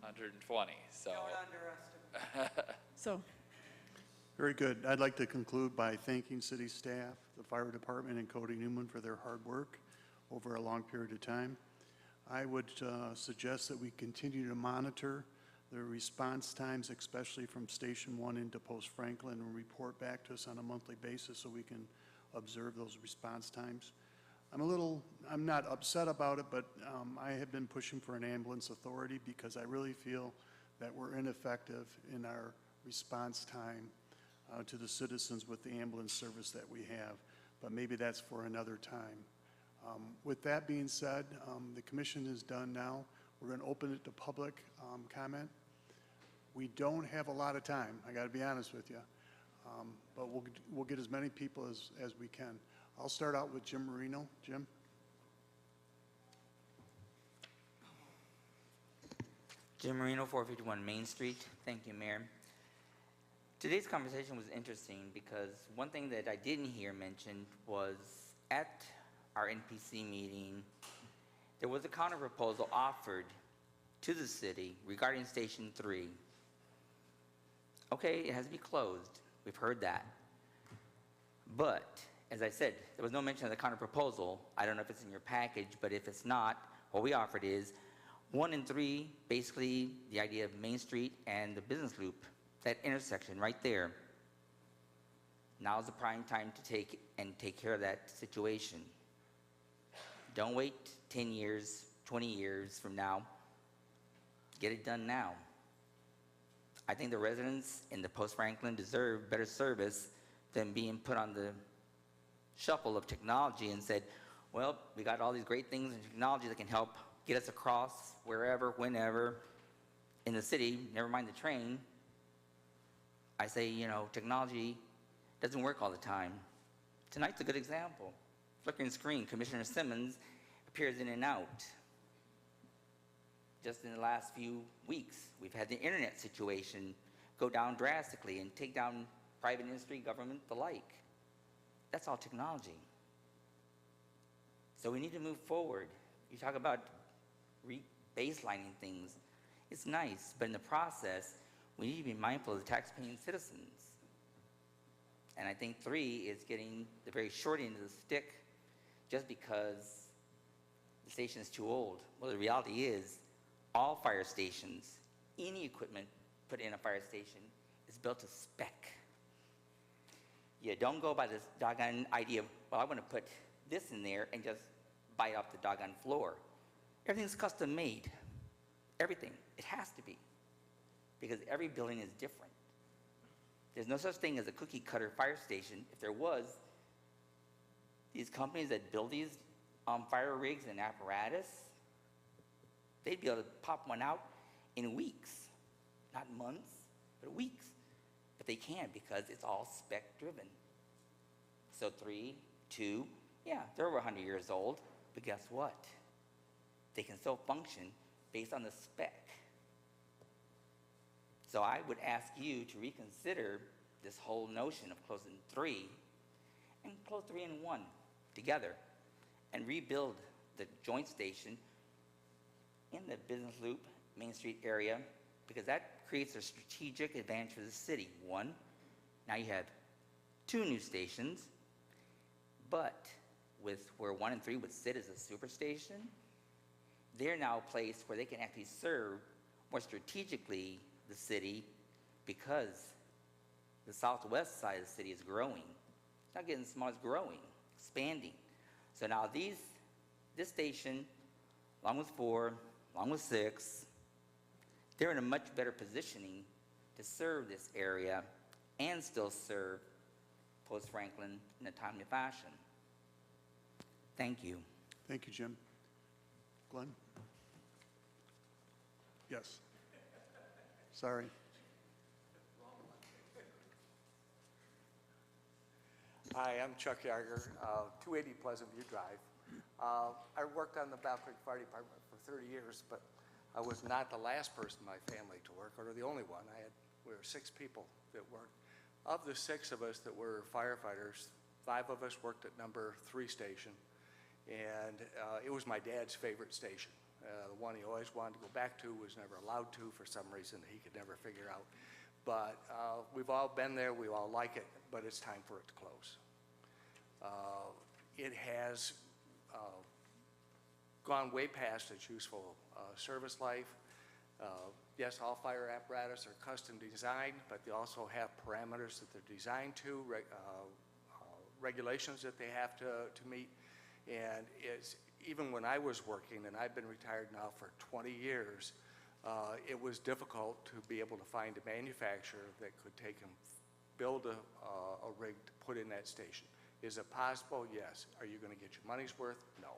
120, so. Don't underestimate. So. Very good. I'd like to conclude by thanking city staff, the fire department, and Cody Newman for their hard work over a long period of time. I would suggest that we continue to monitor the response times, especially from Station 1 into Post Franklin, and report back to us on a monthly basis so we can observe those response times. I'm not upset about it, but I have been pushing for an ambulance authority because I really feel that we're ineffective in our response time to the citizens with the ambulance service that we have, but maybe that's for another time. With that being said, the commission is done now. We're going to open it to public comment. We don't have a lot of time, I got to be honest with you, but we'll get as many people as we can. I'll start out with Jim Marino. Jim? Jim Marino, 451 Main Street. Thank you, Mayor. Today's conversation was interesting because one thing that I didn't hear mentioned was at our NPC meeting, there was a counter proposal offered to the city regarding Station 3. Okay, it has to be closed. We've heard that. But as I said, there was no mention of the counter proposal. I don't know if it's in your package, but if it's not, what we offered is 1 and 3, basically the idea of Main Street and the business loop, that intersection right there. Now's the prime time to take care of that situation. Don't wait 10 years, 20 years from now. Get it done now. I think the residents in the Post Franklin deserve better service than being put on the shuffle of technology and said, well, we got all these great things in technology that can help get us across wherever, whenever, in the city, never mind the train. I say, you know, technology doesn't work all the time. Tonight's a good example. Flickering screen, Commissioner Simmons appears in and out. Just in the last few weeks, we've had the internet situation go down drastically and take down private industry, government, the like. That's all technology. So we need to move forward. You talk about baselining things. It's nice, but in the process, we need to be mindful of the taxpaying citizens. And I think 3 is getting the very short end of the stick just because the station is too old. Well, the reality is all fire stations, any equipment put in a fire station is built to spec. You don't go by this doggone idea of, well, I want to put this in there and just bite off the doggone floor. Everything's custom made. Everything. It has to be. Because every building is different. There's no such thing as a cookie cutter fire station. If there was, these companies that build these fire rigs and apparatus, they'd be able to pop one out in weeks. Not months, but weeks. But they can't because it's all spec driven. So 3, 2, yeah, they're over 100 years old, but guess what? They can still function based on the spec. So I would ask you to reconsider this whole notion of closing 3 and close 3 and 1 together and rebuild the joint station in the Business Loop, Main Street area, because that creates a strategic advantage for the city. 1, now you have 2 new stations, but with where 1 and 3 would sit as a superstation, they're now a place where they can actually serve more strategically the city because the southwest side of the city is growing. It's not getting small, it's growing, expanding. So now this station, along with 4, along with 6, they're in a much better positioning to serve this area and still serve Post Franklin in a timely fashion. Thank you. Thank you, Jim. Glenn? Yes. Sorry. Hi, I'm Chuck Yarger, 280 Pleasant View Drive. I worked on the Battle Creek Fire Department for 30 years, but I was not the last person in my family to work, or the only one. We were 6 people that worked. Of the 6 of us that were firefighters, 5 of us worked at number 3 station, and it was my dad's favorite station. The one he always wanted to go back to, was never allowed to for some reason he could never figure out. But we've all been there, we all like it, but it's time for it to close. It has gone way past its useful service life. Yes, all fire apparatus are custom designed, but they also have parameters that they're designed to, regulations that they have to meet. And it's, even when I was working, and I've been retired now for 20 years, it was difficult to be able to find a manufacturer that could take and build a rig to put in that station. Is it possible? Yes. Are you going to get your money's worth? No.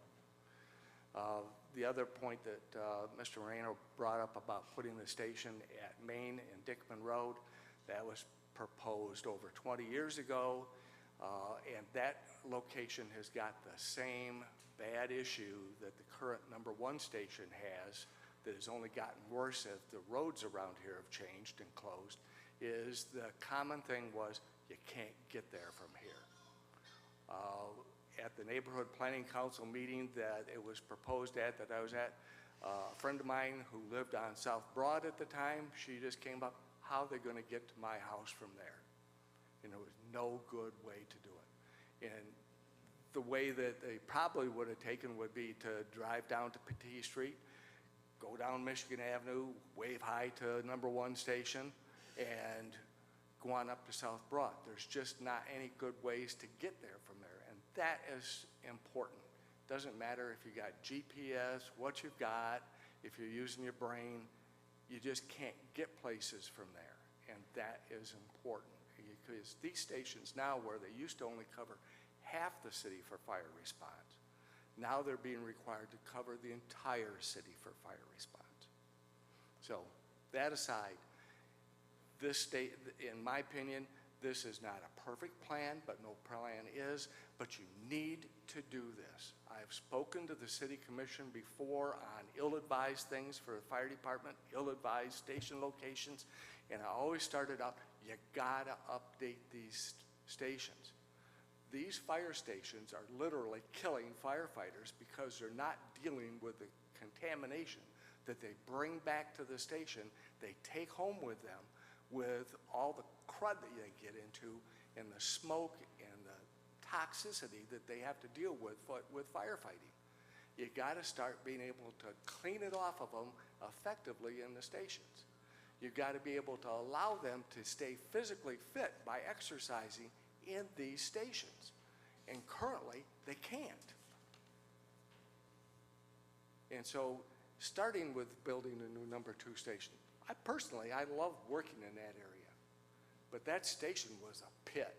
The other point that Mr. Moreno brought up about putting the station at Main and Dickman Road, that was proposed over 20 years ago, and that location has got the same bad issue that the current number 1 station has, that has only gotten worse as the roads around here have changed and closed, is the common thing was you can't get there from here. At the Neighborhood Planning Council meeting that it was proposed at, that I was at, a friend of mine who lived on South Broad at the time, she just came up, how are they going to get to my house from there? And there was no good way to do it. And the way that they probably would have taken would be to drive down to Petit Street, go down Michigan Avenue, wave hi to number 1 station, and go on up to South Broad. There's just not any good ways to get there from there, and that is important. Doesn't matter if you got GPS, what you've got, if you're using your brain, you just can't get places from there, and that is important. Because these stations now, where they used to only cover half the city for fire response, Now they're being required to cover the entire city for fire response. So, that aside, this state, in my opinion, this is not a perfect plan, but no plan is, but you need to do this. I've spoken to the city commission before on ill-advised things for the fire department, ill-advised station locations, and I always started out, you gotta update these stations. These fire stations are literally killing firefighters because they're not dealing with the contamination that they bring back to the station, they take home with them, with all the crud that they get into and the smoke and the toxicity that they have to deal with firefighting. You got to start being able to clean it off of them effectively in the stations. You've got to be able to allow them to stay physically fit by exercising in these stations. And currently, they can't. And so, starting with building a new number 2 station, I love working in that area, but that station was a pit.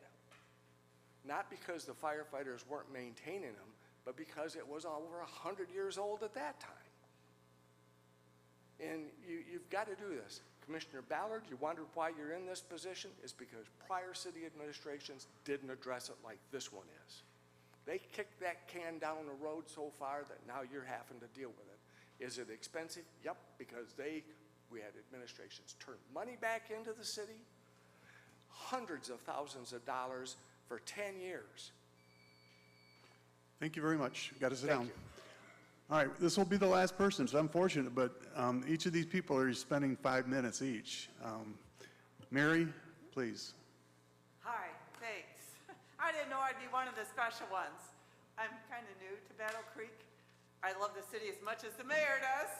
Not because the firefighters weren't maintaining them, but because it was over 100 years old at that time. And you've got to do this. Commissioner Ballard, you wonder why you're in this position? It's because prior city administrations didn't address it like this one is. They kicked that can down the road so far that now you're having to deal with it. Is it expensive? Yep, because we had administrations turn money back into the city, hundreds of thousands of dollars for 10 years. Thank you very much. Got to sit Thank down. you. All right, this will be the last person. It's unfortunate, but each of these people are spending 5 minutes each. Mary, please. Hi, thanks. I didn't know I'd be one of the special ones. I'm kind of new to Battle Creek. I love the city as much as the mayor does,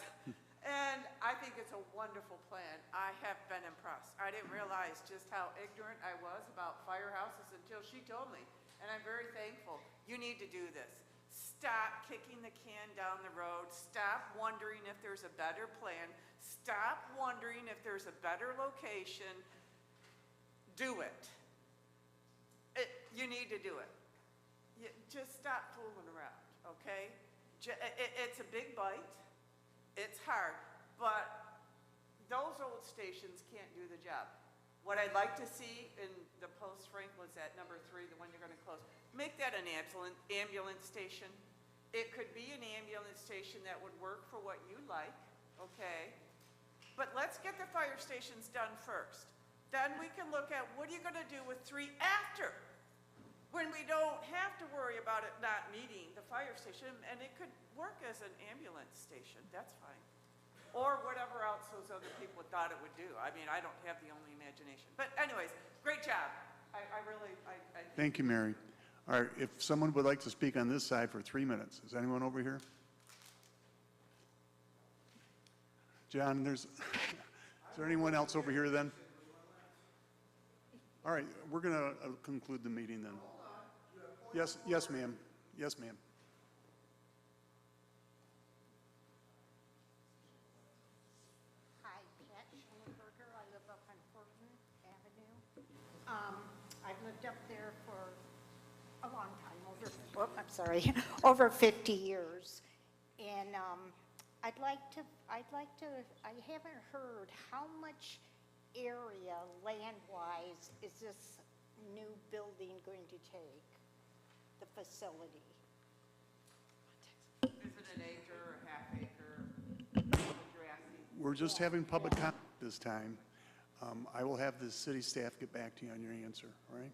and I think it's a wonderful plan. I have been impressed. I didn't realize just how ignorant I was about firehouses until she told me, and I'm very thankful. You need to do this. Stop kicking the can down the road. Stop wondering if there's a better plan. Stop wondering if there's a better location. Do it. You need to do it. Just stop fooling around, okay? It's a big bite. It's hard, but those old stations can't do the job. What I'd like to see in the post, Frank, was that number 3, the one you're going to close. Make that an ambulance station. It could be an ambulance station that would work for what you like, okay? But let's get the fire stations done first. Then we can look at what are you going to do with 3 after, when we don't have to worry about it not meeting the fire station, and it could work as an ambulance station. That's fine. Or whatever else those other people thought it would do. I mean, I don't have the only imagination. But anyways, great job. I Thank you, Mary. All right, if someone would like to speak on this side for 3 minutes. Is anyone over here? John, is there anyone else over here then? All right, we're going to conclude the meeting then. Yes, ma'am. Yes, ma'am. Hi, Pat Schellenberger. I live up on Horton Avenue. I've lived up there for a long time, over 50 years. And I haven't heard how much area land-wise is this new building going to take, the facility? Is it an acre or a half acre? What you're asking? We're just having public comment this time. I will have the city staff get back to you on your answer, all right?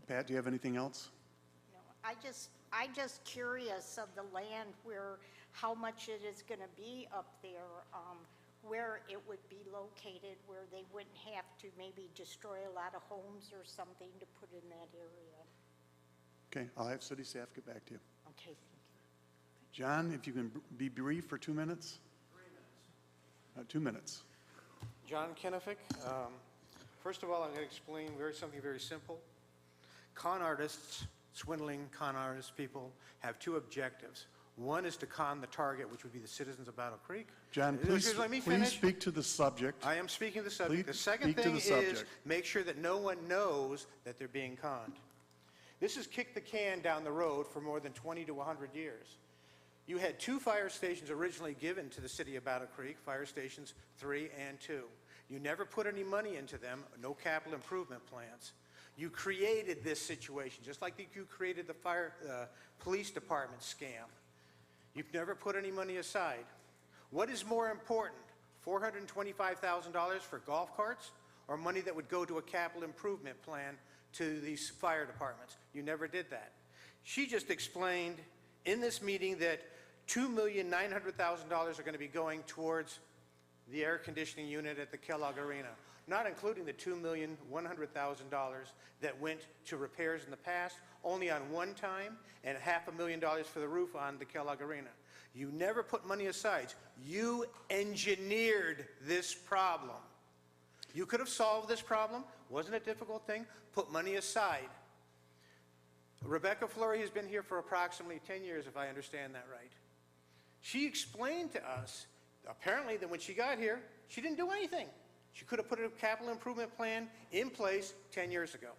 Pat, do you have anything else? No, I just curious of the land how much it is going to be up there, where it would be located, where they wouldn't have to maybe destroy a lot of homes or something to put in that area. Okay, I'll have city staff get back to you. Okay, thank you. John, if you can be brief for 2 minutes? 3 minutes. 2 minutes. John Kennefick. First of all, I'm going to explain something very simple. Con artists, swindling con artist people, have 2 objectives. One is to con the target, which would be the citizens of Battle Creek. John, Let me please finish. speak to the subject. I am speaking to the subject. Please The second speak to thing the is subject. make sure that no one knows that they're being conned. This has kicked the can down the road for more than 20 to 100 years. You had 2 fire stations originally given to the city of Battle Creek, fire stations 3 and 2. You never put any money into them, no capital improvement plans. You created this situation, just like you created the police department scam. You've never put any money aside. What is more important, $425,000 for golf carts or money that would go to a capital improvement plan to these fire departments? You never did that. She just explained in this meeting that $2,900,000 are going to be going towards the air conditioning unit at the Kellogg Arena, not including the $2,100,000 that went to repairs in the past, only on one time, and $500,000 for the roof on the Kellogg Arena. You never put money aside. You engineered this problem. You could have solved this problem. Wasn't a difficult thing. Put money aside. Rebecca Fleury has been here for approximately 10 years, if I understand that right. She explained to us, apparently, that when she got here, she didn't do anything. She could have put a capital improvement plan in place 10 years ago.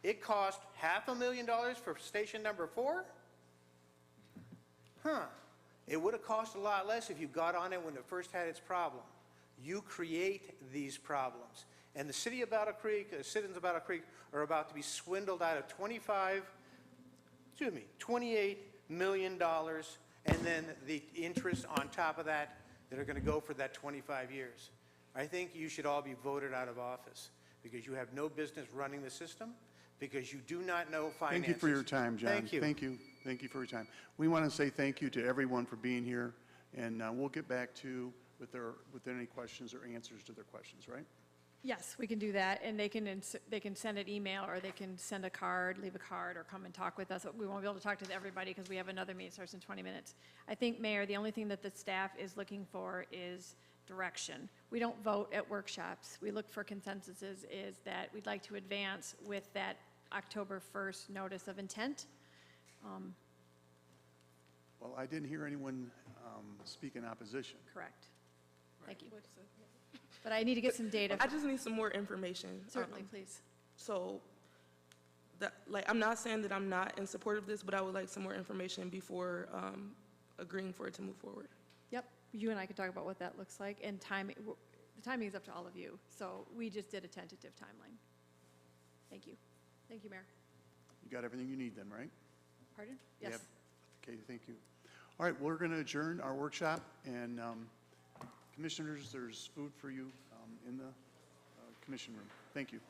It cost $500,000 for station number 4? It would have cost a lot less if you got on it when it first had its problem. You create these problems. And the city of Battle Creek, the citizens of Battle Creek, are about to be swindled out of $28 million, and then the interest on top of that are going to go for that 25 years. I think you should all be voted out of office because you have no business running the system, because you do not know finances. Thank you for your time, John. Thank you. Thank you. Thank you for your time. We want to say thank you to everyone for being here, and we'll get back to you with any questions or answers to their questions, right? Yes, we can do that, and they can send an email, or they can send a card, leave a card, or come and talk with us. We won't be able to talk to everybody because we have another meeting that starts in 20 minutes. I think, Mayor, the only thing that the staff is looking for is direction. We don't vote at workshops. We look for consensuses, is that we'd like to advance with that October 1st notice of intent. Well, I didn't hear anyone speak in opposition. Correct. Thank you. But I need to get some data. I just need some more information. Certainly, please. So, I'm not saying that I'm not in support of this, but I would like some more information before agreeing for it to move forward. Yep, you and I could talk about what that looks like, and timing. The timing is up to all of you, so we just did a tentative timeline. Thank you. Thank you, Mayor. You got everything you need then, right? Pardon? Yes. Yep. Okay, thank you. All right, we're going to adjourn our workshop, and commissioners, there's food for you in the commission room. Thank you.